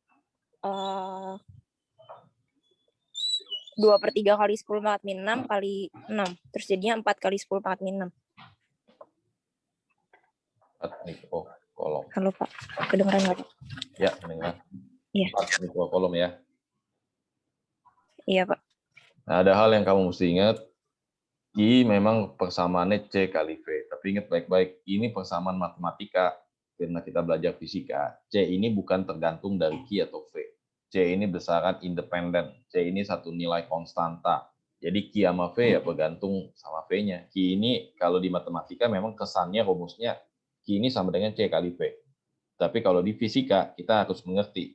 2/3 kali 10 pangkat min 6 kali 6. Terus jadinya 4 kali 10 pangkat min 6. Kolom. Halo Pak, kedengeran nggak Pak? Ya, kedengeran. Iya. 4 kolom ya. Iya Pak. Nah, ada hal yang kamu mesti ingat. I memang persamaannya C kali V. Tapi ingat baik-baik, ini persamaan matematika. Karena kita belajar fisika, C ini bukan tergantung dari Q atau V. C ini besaran independen. C ini satu nilai konstanta. Jadi Q sama V ya bergantung sama V-nya. Q ini kalau di matematika memang kesannya rumusnya Q ini sama dengan C kali V. Tapi kalau di fisika kita harus mengerti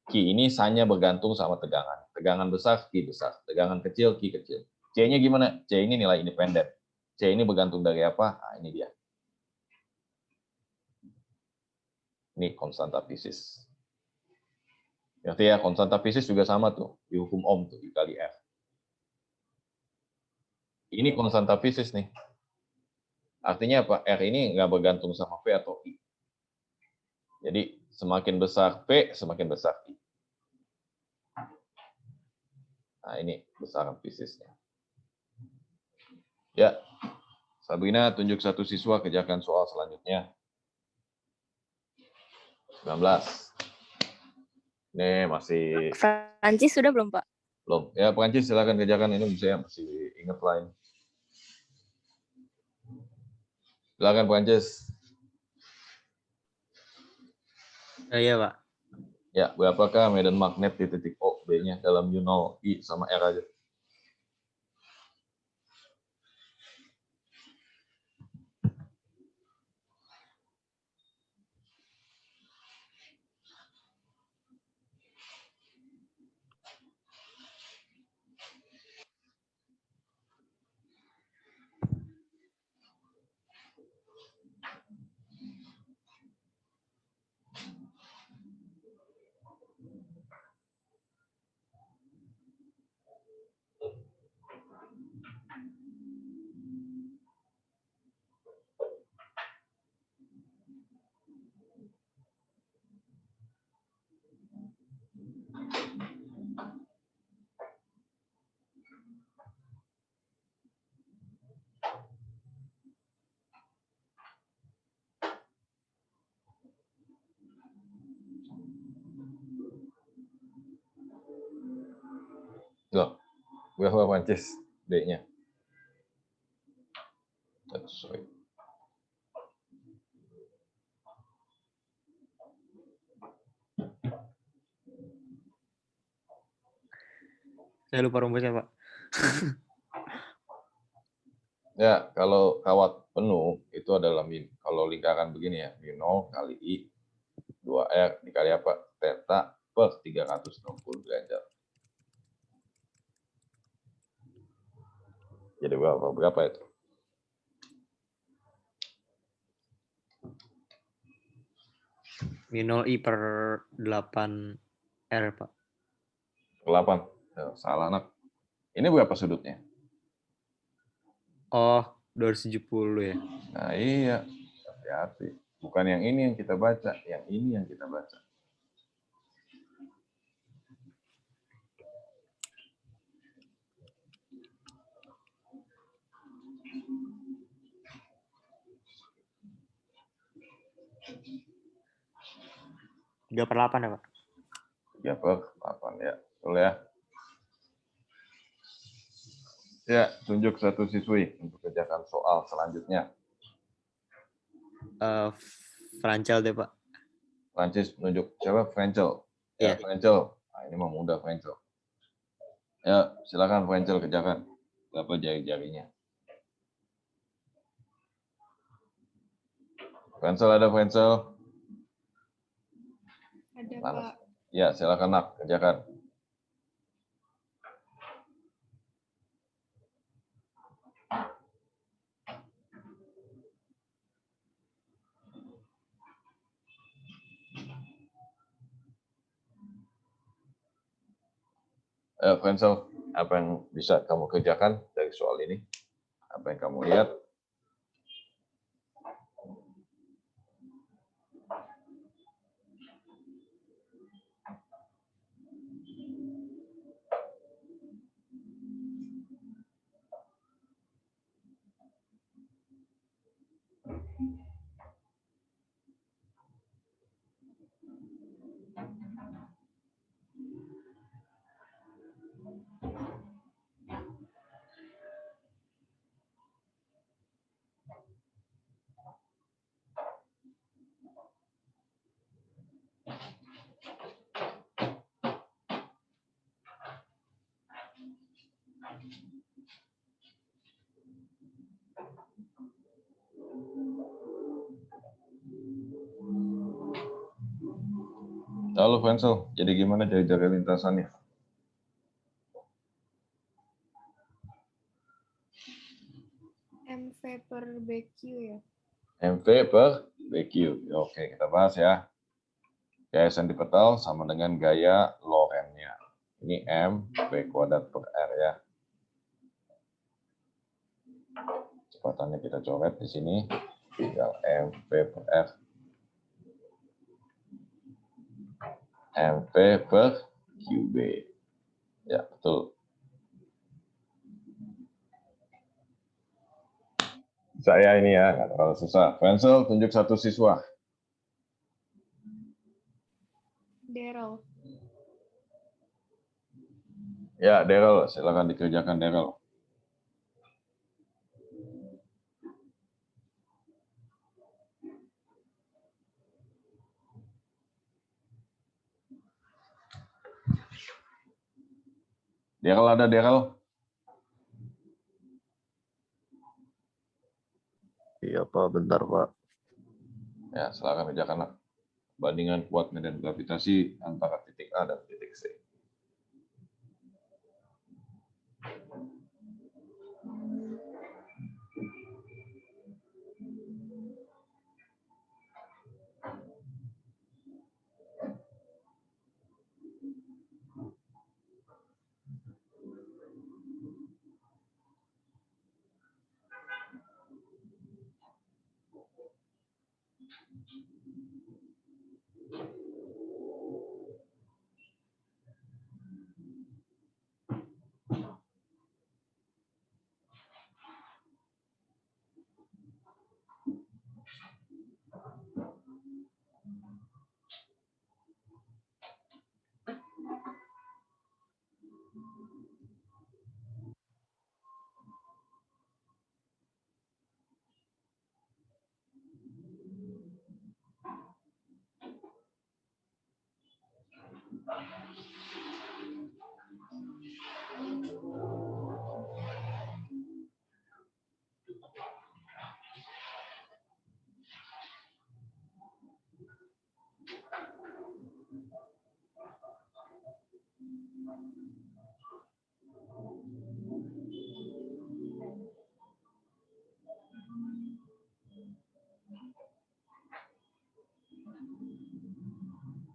Q ini hanya bergantung sama tegangan. Tegangan besar, Q besar. Tegangan kecil, Q kecil. C-nya gimana? C ini nilai independen. C ini bergantung dari apa? Nah, ini dia. Ini konstanta fisis. Berarti ya, konstanta fisis juga sama tuh. Di hukum Ohm tuh, dikali F. Ini konstanta fisis nih. Artinya apa? R ini nggak bergantung sama V atau I. Jadi, semakin besar V, semakin besar I. Nah, ini besaran fisisnya. Ya, Sabrina tunjuk satu siswa kerjakan soal selanjutnya. 19. Ini masih... Prancis sudah belum Pak? Belum. Ya, Prancis silakan kerjakan. Ini saya masih ingat lain. Silakan Prancis. Iya, Pak. Ya, berapakah medan magnet di titik O, B-nya dalam U0, I sama R aja? Loh, berapa Prancis D-nya? Sorry. Saya lupa rumusnya, Pak. Ya, kalau kawat penuh itu adalah kalau lingkaran begini ya, min 0 kali I 2R dikali apa? Theta per 360 derajat. Jadi berapa? Berapa itu? Min 0 I per 8 R, Pak. 8. Ya, salah anak. Ini berapa sudutnya? Oh, 270 ya. Nah iya, hati-hati. Bukan yang ini yang kita baca, yang ini yang kita baca. Tiga per 8 ya, Pak? 3/8 ya. Betul ya. Ya, tunjuk satu siswi untuk kerjakan soal selanjutnya. Francel deh, Pak. Prancis menunjuk siapa? Francel. Ya, Iya. Francel. Nah, ini mah mudah Francel. Ya, silakan Francel kerjakan. Berapa jari-jarinya? Francel ada Francel? Ada, Mana? Pak. Ya, silakan nak kerjakan. Francel, apa yang bisa kamu kerjakan dari soal ini? Apa yang kamu lihat? Lalu Francel, jadi gimana jari-jari lintasannya? MV per BQ ya. MV per BQ. Oke, kita bahas ya. Gaya sentipetal sama dengan gaya Lorentz-nya. Ini M, V kuadrat per R ya. Kecepatannya kita coret di sini. Tinggal M, V per R. MV per QB. Ya, betul. Saya ini ya, nggak terlalu susah. Francel, tunjuk satu siswa. Daryl. Ya, Daryl, silakan dikerjakan Daryl. Daryl ada, Daryl? Iya Pak, bentar Pak. Ya, silakan kerjakan bandingan kuat medan gravitasi antara titik A dan titik C.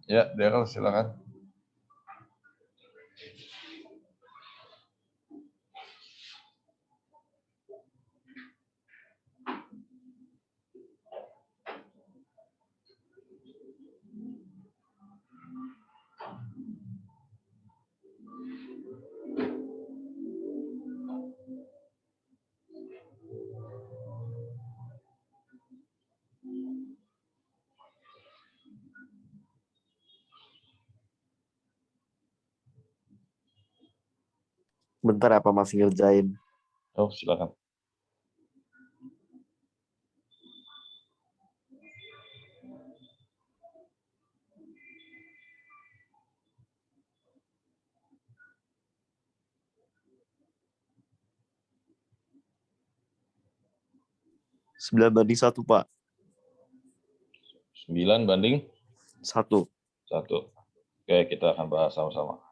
Ya, Daryl silakan. Bentar apa masih ngerjain? Oh, silakan. Sembilan banding 1 Pak. 9 banding 1. 1. Oke, kita akan bahas sama-sama.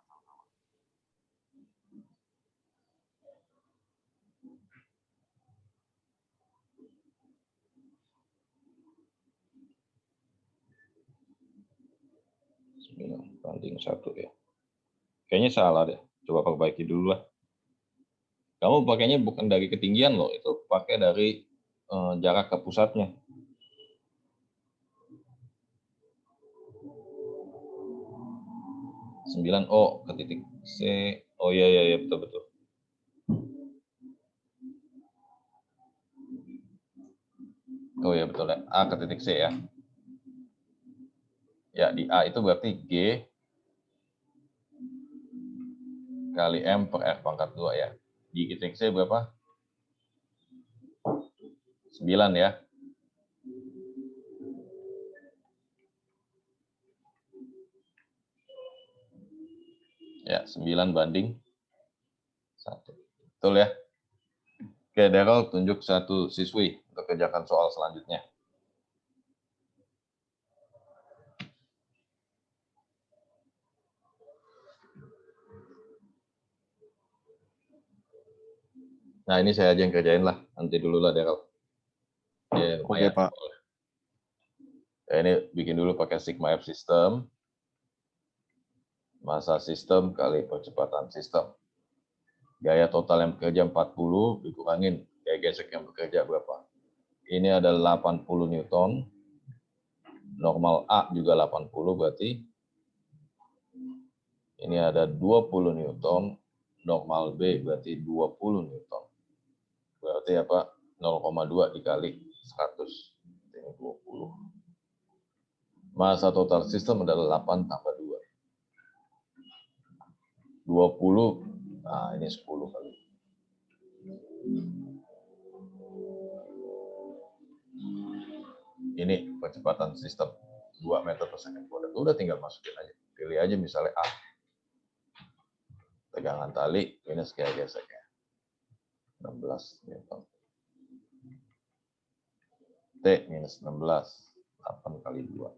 Banding 1 ya. Kayaknya salah deh. Coba perbaiki dulu lah. Kamu pakainya bukan dari ketinggian loh, itu pakai dari jarak ke pusatnya. Sembilan ke titik C. Oh iya betul. Oh iya betul ya. A ke titik C ya. Ya di A itu berarti G kali M per R pangkat 2 ya. Di titik C berapa? 9 ya. Ya, 9 banding 1. Betul ya? Oke, Daryl tunjuk satu siswi untuk kerjakan soal selanjutnya. Nah, ini saya aja yang kerjain lah. Nanti dulu lah, Daryl. Ya, Oke, Pak. Ya, ini bikin dulu pakai sigma F system. Masa sistem kali percepatan sistem. Gaya total yang bekerja 40, dikurangin gaya gesek yang bekerja berapa? Ini ada 80 Newton. Normal A juga 80 berarti. Ini ada 20 Newton. Normal B berarti 20 Newton. Berarti apa? 0,2 dikali 100. Ini 20. Masa total sistem adalah 8 tambah 2. 20, nah ini 10 kali. Ini percepatan sistem 2 meter per second. Udah tinggal masukin aja. Pilih aja misalnya A. tegangan tali minus gaya geseknya. 16 Newton. T minus 16. 8 kali 2.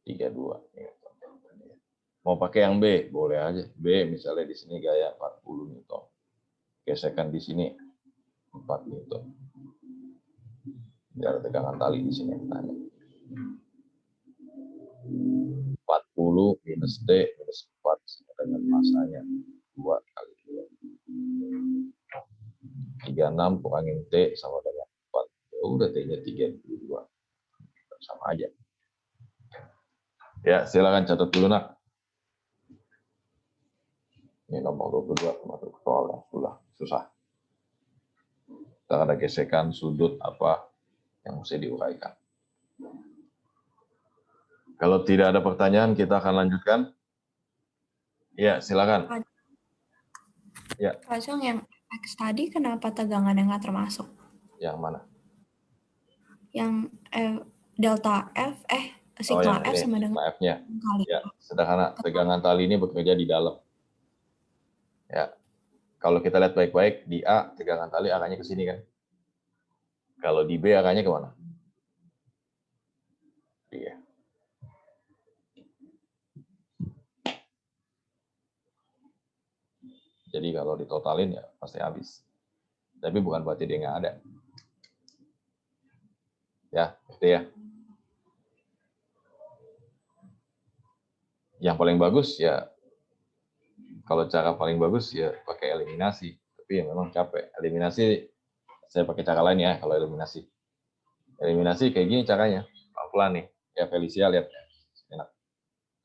32 Newton. Mau pakai yang B? Boleh aja. B misalnya di sini gaya 40 Newton. Gesekan di sini 4 Newton. Biar tegangan tali di sini yang tanya. 40 minus T minus 4 sama dengan masanya 2 kali 2. 36 kurangin T sama dengan 4. Ya udah T-nya 32. Sama aja. Ya, silakan catat dulu, Nak. Ini nomor 22 termasuk soal yang susah. Kita ada gesekan sudut apa yang mesti diuraikan. Kalau tidak ada pertanyaan, kita akan lanjutkan. Ya, silakan. Ya. Pak Jong, yang X tadi kenapa tegangannya nggak termasuk? Yang mana? Yang delta F, sigma F sama dengan F-nya. kali. Ya, sederhana. Tegangan tali ini bekerja di dalam. Ya, kalau kita lihat baik-baik, di A tegangan tali arahnya ke sini kan. Kalau di B arahnya kemana? Iya. Jadi kalau ditotalin ya pasti habis. Tapi bukan berarti dia nggak ada. Ya, gitu ya. Yang paling bagus ya, kalau cara paling bagus ya pakai eliminasi. Tapi ya memang capek. Eliminasi, saya pakai cara lain ya kalau eliminasi. Eliminasi kayak gini caranya. Pelan-pelan nih. Ya Felicia lihat. Enak.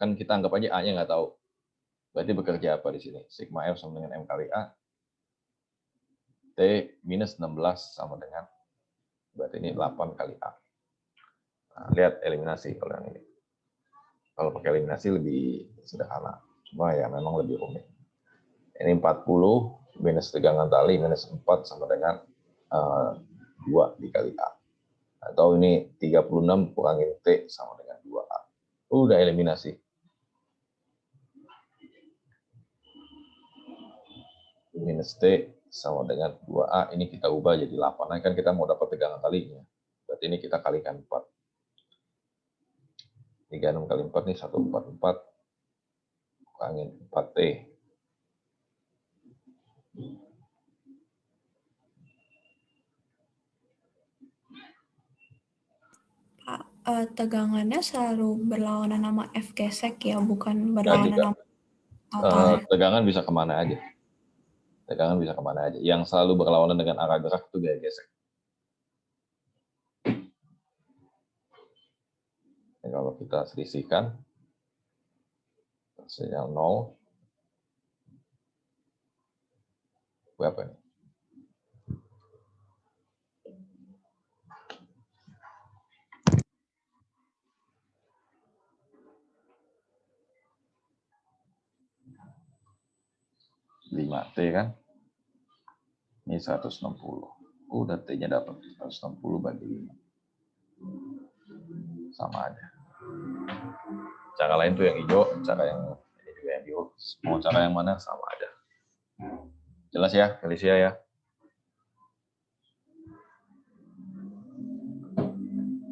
Kan kita anggap aja A-nya nggak tahu. Berarti bekerja apa di sini? Sigma F sama dengan M kali A. T minus 16 sama dengan, berarti ini 8 kali A. Nah, lihat eliminasi kalau yang ini. Kalau pakai eliminasi lebih sederhana. Cuma ya memang lebih rumit. Ini 40 minus tegangan tali minus 4 sama dengan 2 dikali A. Atau ini 36 kurangin T sama dengan 2A. Udah eliminasi. Minus T sama dengan 2A, ini kita ubah jadi 8. Nah, kan kita mau dapat tegangan talinya. Berarti ini kita kalikan 4. 36 kali 4 ini 144. Kurangin 4T. Pak, tegangannya selalu berlawanan sama F gesek ya, bukan berlawanan sama total. Tegangan bisa kemana aja. Tegangan bisa kemana aja. Yang selalu berlawanan dengan arah gerak itu gaya gesek. Nah, kalau kita selisihkan, hasilnya 0. Berapa nih? T kan? Ini 160. Udah T-nya dapat 160 bagi 5. Sama aja. Cara lain tuh yang hijau, cara yang ini juga yang biru. Mau cara yang mana sama aja. Jelas ya, Felicia ya?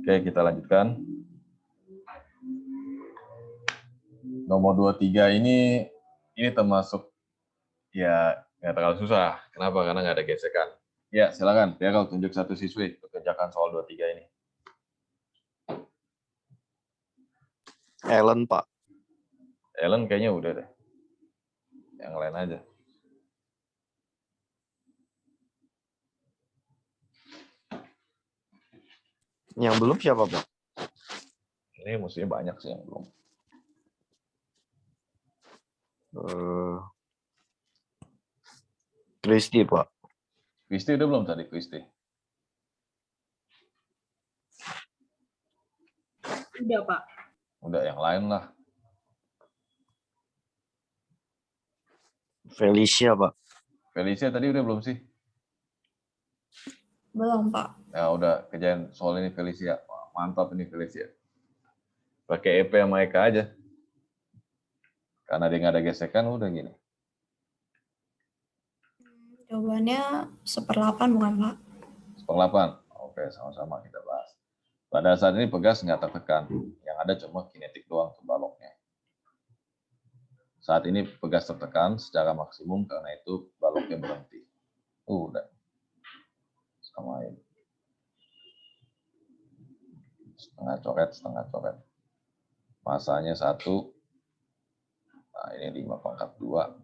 Oke, kita lanjutkan. Nomor 23 ini termasuk ya nggak terlalu susah. Kenapa? Karena nggak ada gesekan. Ya, silakan. Ya, kalau tunjuk satu siswi kerjakan soal 23 ini. Ellen, Pak. Ellen kayaknya udah deh. Yang lain aja. Yang belum siapa, Pak? Ini mestinya banyak sih yang belum. Kristi, Pak. Kristi udah belum tadi, Kristi? Udah, Pak. Udah, yang lain lah. Felicia, Pak. Felicia tadi udah belum sih? Belum, Pak. Ya udah, kerjain soal ini Felicia. Wah, mantap ini Felicia. Pakai EP sama Eka aja. Karena dia nggak ada gesekan, udah gini. Jawabannya 1/8 bukan, Pak? 1/8. Oke, sama-sama kita bahas. Pada saat ini pegas nggak tertekan. Yang ada cuma kinetik doang ke baloknya. Saat ini pegas tertekan secara maksimum, karena itu baloknya berhenti. Udah. Samain. Setengah coret. Masanya 1. Nah, ini 5/2.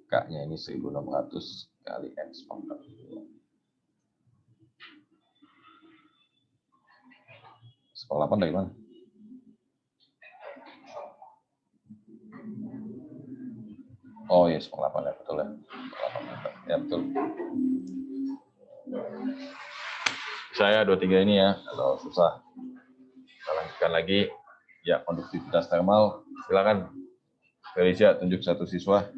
K-nya ini 1600 kali X pangkat 2. 1/8 dari mana? Oh iya, 1/8 ya, betul ya. 1/8 ya, betul. Saya 23 ini ya, kalau susah. Kita lanjutkan lagi. Ya, konduktivitas termal. Silakan. Felicia, tunjuk satu siswa.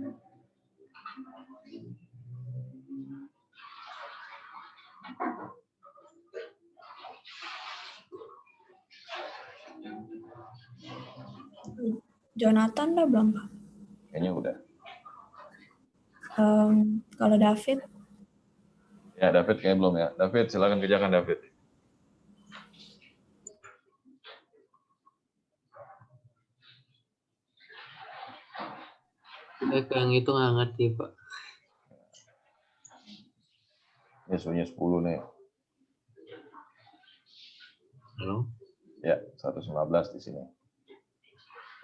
Jonathan udah belum, Pak? Kayaknya udah. Kalau David? Ya, David kayaknya belum ya. David, silakan kerjakan David. Yang itu nggak ngerti, Pak. Ini suhunya 10 nih. Halo? Ya, 115 di sini.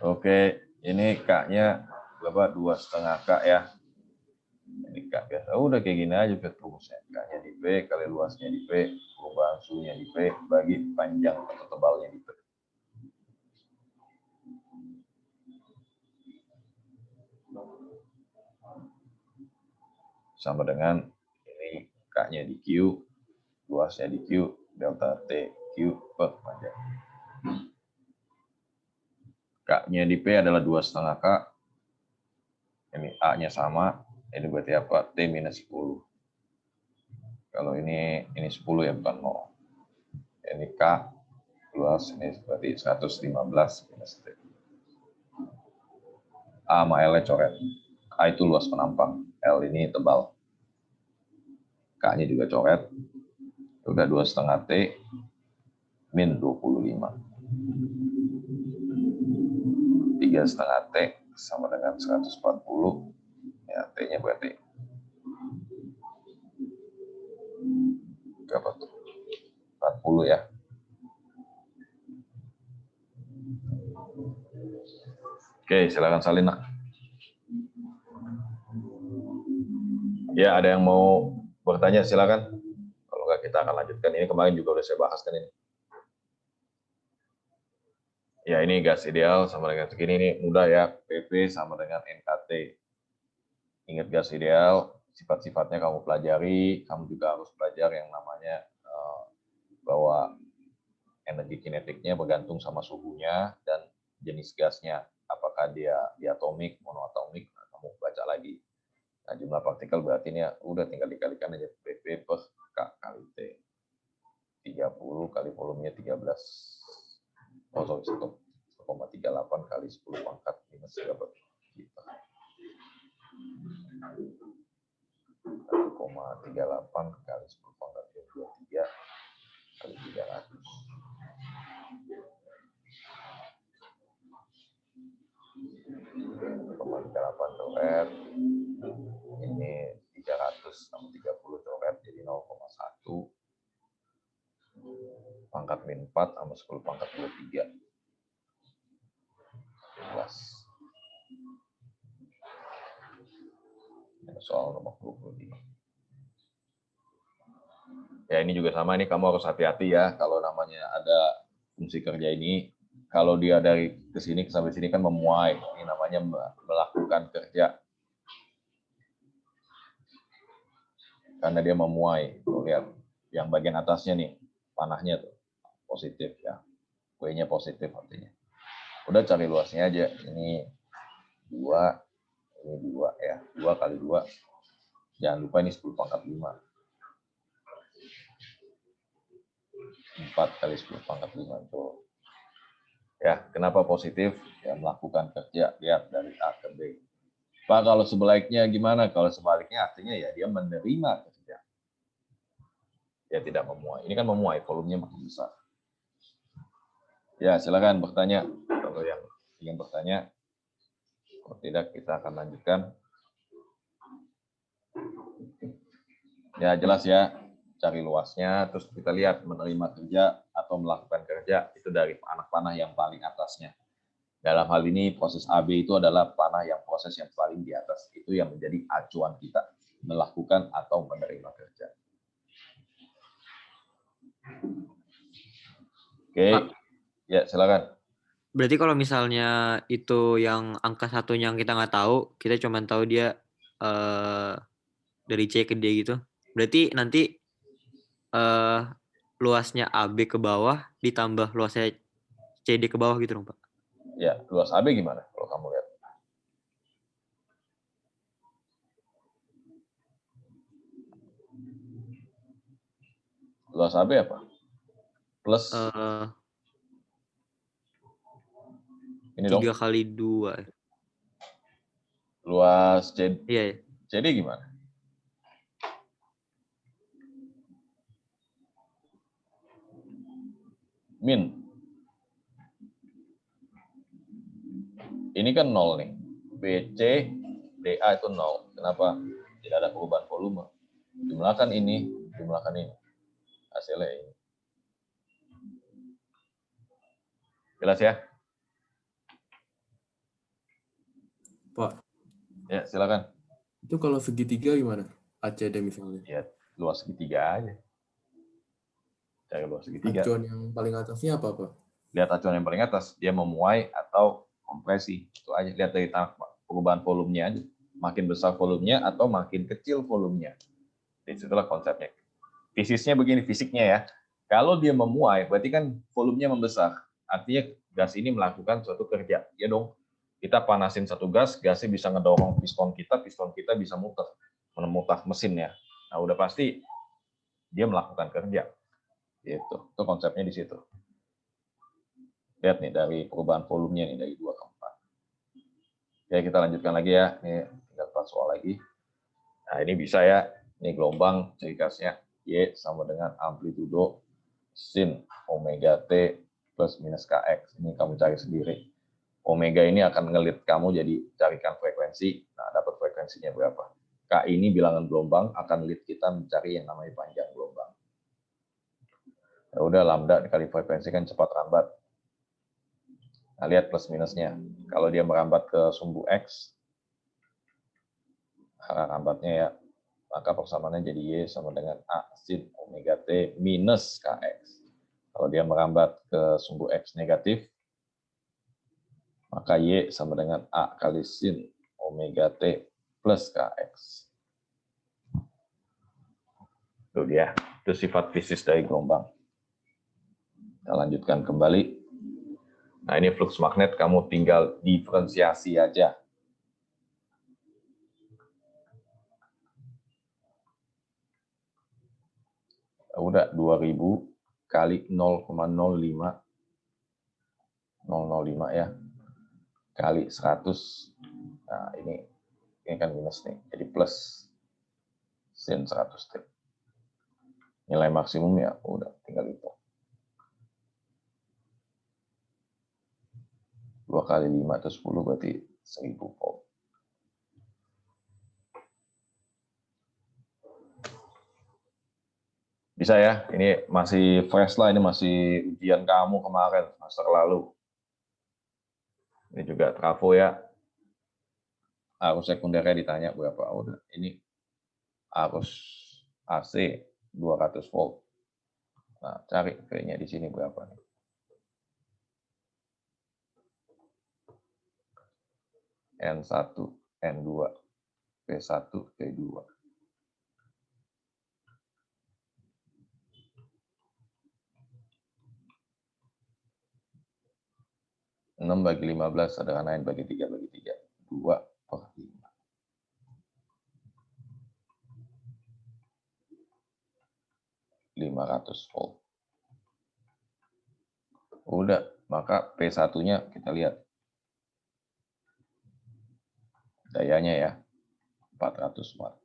Oke, ini K-nya berapa? 2,5 K ya. Ini K biasa. Udah kayak gini aja rumusnya. K-nya di P kali luasnya di P, perubahan suhunya di P, bagi panjang atau tebalnya di P. Sama dengan ini K-nya di Q, luasnya di Q, delta T, Q per panjang. K-nya di P adalah 2,5 K. Ini A-nya sama. Ini berarti apa? T minus 10. Kalau ini 10 ya, bukan 0. Ini K, luas ini berarti 115 minus T. A sama L-nya coret. A itu luas penampang. L ini tebal. K-nya juga coret. Udah 2,5 T min 25. 3,5 T sama dengan 140. Ya, T-nya berarti berapa tuh? 40 ya. Oke, silakan salin. Ya, ada yang mau bertanya, silakan. Kalau nggak, kita akan lanjutkan. Ini kemarin juga udah saya bahas kan ini. Ya, ini gas ideal sama dengan segini. Ini mudah ya. PP sama dengan NKT. Ingat gas ideal, sifat-sifatnya kamu pelajari. Kamu juga harus belajar yang namanya bahwa energi kinetiknya bergantung sama suhunya dan jenis gasnya. Apakah dia diatomik, monoatomik, kamu baca lagi. Nah, jumlah partikel berarti ini udah tinggal dikalikan aja PP per K kali T. 30 kali volumenya 13. Oh, sorry, 1,38 kali 10 pangkat minus 3 gitu. 1,38 kali 10 pangkat 23 kali 300. 1,38 coret. Ini 300 sama 30 coret, jadi 0,1. Pangkat min 4 sama 10 pangkat 23. 11. Soal nomor 25. Ya, ini juga sama, ini kamu harus hati-hati ya kalau namanya ada fungsi kerja ini. Kalau dia dari ke sini sampai sini kan memuai, ini namanya melakukan kerja. Karena dia memuai. Tuh, lihat yang bagian atasnya nih, panahnya tuh positif ya. W-nya positif artinya. Udah cari luasnya aja. Ini 2, ini 2 ya. 2 kali 2. Jangan lupa ini 10 pangkat 5. 4 kali 10 pangkat 5 tuh. Ya, kenapa positif? Ya, melakukan kerja, lihat dari A ke B. Pak, kalau sebaliknya gimana? Kalau sebaliknya artinya ya dia menerima kerja. Dia tidak memuai. Ini kan memuai, volumenya makin besar. Ya, silakan bertanya. Kalau yang ingin bertanya, kalau tidak kita akan lanjutkan. Ya, jelas ya. Cari luasnya, terus kita lihat menerima kerja atau melakukan kerja itu dari anak panah yang paling atasnya. Dalam hal ini proses AB itu adalah panah yang proses yang paling di atas. Itu yang menjadi acuan kita melakukan atau menerima kerja. Oke, ya silakan. Berarti kalau misalnya itu yang angka satunya yang kita nggak tahu, kita cuma tahu dia dari C ke D gitu. Berarti nanti luasnya AB ke bawah ditambah luasnya CD ke bawah gitu dong, Pak? Ya, luas AB gimana kalau kamu lihat? Luas AB apa? Plus ini 3 dong. kali 2. Luas CD, iya. CD gimana? Min. Ini kan 0 nih. BC, DA itu 0. Kenapa? Tidak ada perubahan volume. Jumlahkan ini, jumlahkan ini. Hasilnya ini. Jelas ya? Pak. Ya, silakan. Itu kalau segitiga gimana? ACD misalnya. Ya, luas segitiga aja. Cari luas segitiga. Acuan yang paling atasnya apa, Pak? Lihat acuan yang paling atas. Dia memuai atau kompresi. Itu aja. Lihat dari perubahan volumenya aja. Makin besar volumenya atau makin kecil volumenya. Disitulah konsepnya. Fisiknya begini, fisiknya ya. Kalau dia memuai, berarti kan volumenya membesar. Artinya gas ini melakukan suatu kerja. Ya dong. Kita panasin satu gas, gasnya bisa ngedorong piston kita bisa muter. Memutar mesinnya. Nah, udah pasti dia melakukan kerja. Gitu. Itu konsepnya di situ. Lihat nih dari perubahan volumenya nih dari 2 ke 4. Oke, kita lanjutkan lagi ya. Ini tinggal 4 soal lagi. Nah, ini bisa ya. Ini gelombang ciri khasnya Y sama dengan amplitudo sin omega T plus minus KX. Ini kamu cari sendiri. Omega ini akan ngelit kamu jadi carikan frekuensi. Nah, dapat frekuensinya berapa. K ini bilangan gelombang akan lead kita mencari yang namanya panjang gelombang. Ya udah, lambda dikali frekuensi kan cepat rambat. Nah, lihat plus minusnya. Kalau dia merambat ke sumbu X, arah rambatnya ya, maka persamaannya jadi Y sama dengan A sin omega T minus KX. Kalau dia merambat ke sumbu X negatif, maka Y sama dengan A kali sin omega T plus KX. Itu dia. Itu sifat fisis dari gelombang. Kita lanjutkan kembali. Nah, ini flux magnet, kamu tinggal diferensiasi aja. Udah 2000 kali 0,05 ya kali 100. Nah, ini kan minus nih, jadi plus sin 100 T. Nilai maksimum ya udah tinggal itu. 2 kali 5 itu 10 berarti 1000 volt. Bisa ya, ini masih fresh lah, ini masih ujian kamu kemarin, semester lalu. Ini juga trafo ya. Arus sekundernya ditanya berapa. Udah, ini arus AC 200 volt. Nah, cari V-nya di sini berapa nih. N1, N2, P1, P2. 6 bagi 15, sederhanain bagi 3 bagi 3. 2/5. Volt. Udah, Maka P1-nya kita lihat. Dayanya ya, 400 watt.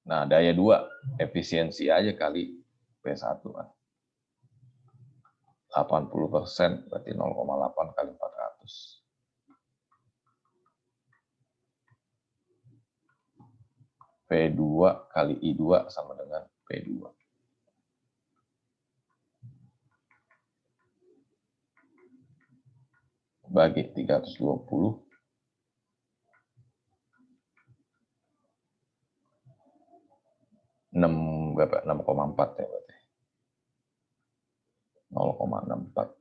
Nah, daya 2, efisiensi aja kali P1 kan. 80%, berarti 0,8 kali 400. P2 kali I2 sama dengan P2. Bagi 320. 6,4 ya berarti. 0,64.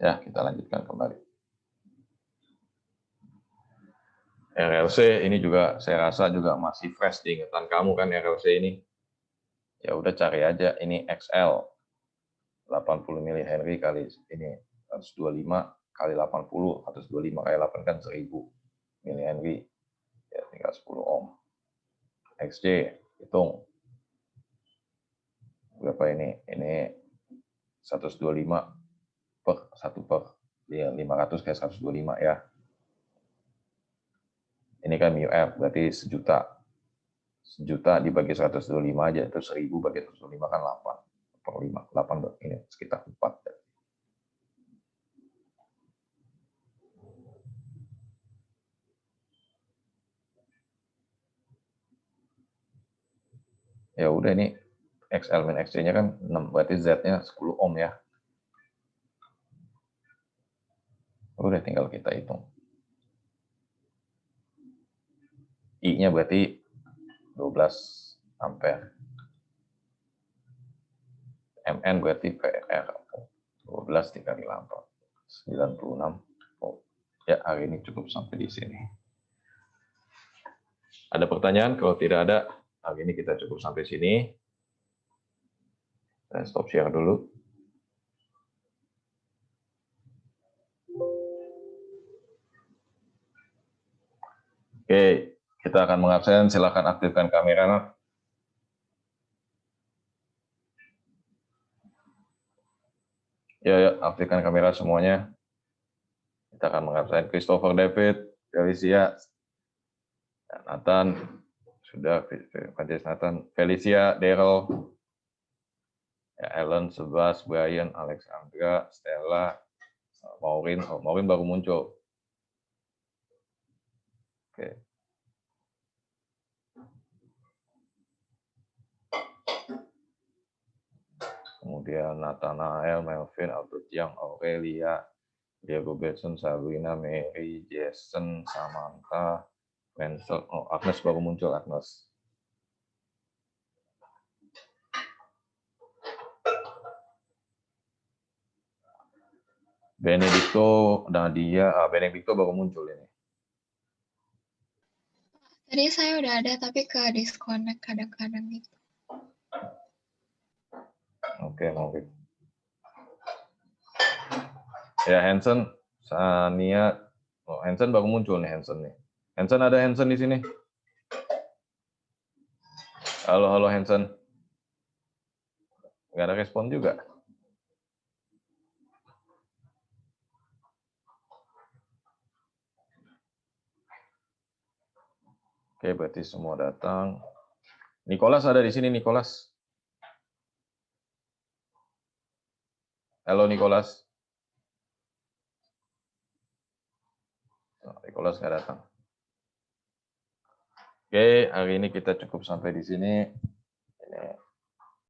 Ya, kita lanjutkan kembali. RLC ini juga saya rasa juga masih fresh di ingatan kamu kan RLC ini. Ya udah cari aja ini XL 80 mH kali ini 125 kali 80, 125 kali 8 kan 1000 mH. Ya tinggal 10 ohm. XJ hitung. Berapa ini? Ini 125 per 1 per ya 500 kayak 125 ya. Ini kan μR berarti sejuta. Sejuta dibagi 125 aja itu 1000 bagi 125 kan 8 per 5. 8 ini sekitar 4. Ya udah ini XL min XC-nya kan 6 berarti Z-nya 10 ohm ya. Udah tinggal kita hitung. I-nya berarti 12 ampere. MN berarti PR 12 dikali 8. 96 volt. Ya, hari ini cukup sampai di sini. Ada pertanyaan? Kalau tidak ada, hari ini kita cukup sampai sini. Saya stop share dulu. Oke, kita akan mengabsen. Silakan aktifkan kamera. Ya, aktifkan kamera semuanya. Kita akan mengabsen Christopher David, Felicia, Nathan, sudah Nathan, Felicia, Daryl, ya, Ellen, Sebas, Brian, Alexandra, Stella, Maureen. Oh, Maureen baru muncul. Oke. Kemudian Nathanael, Melvin, Aldo Tiang, Aurelia, Diego Benson, Sabrina, Mary, Jason, Samantha, Wenzel. Oh, Agnes baru muncul, Agnes. Benedicto, Nadia, Benedicto baru muncul ini. Tadi saya udah ada tapi ke disconnect kadang-kadang gitu. Oke, mungkin. Ya, Hansen, Sania, oh, Hansen baru muncul nih, Hansen nih. Hansen, ada Hansen di sini. Halo, halo Hansen. Nggak ada respon juga. Oke, berarti semua datang. Nicholas ada di sini, Nicholas. Halo, Nicholas. Nicholas nggak datang. Oke, hari ini kita cukup sampai di sini. Ini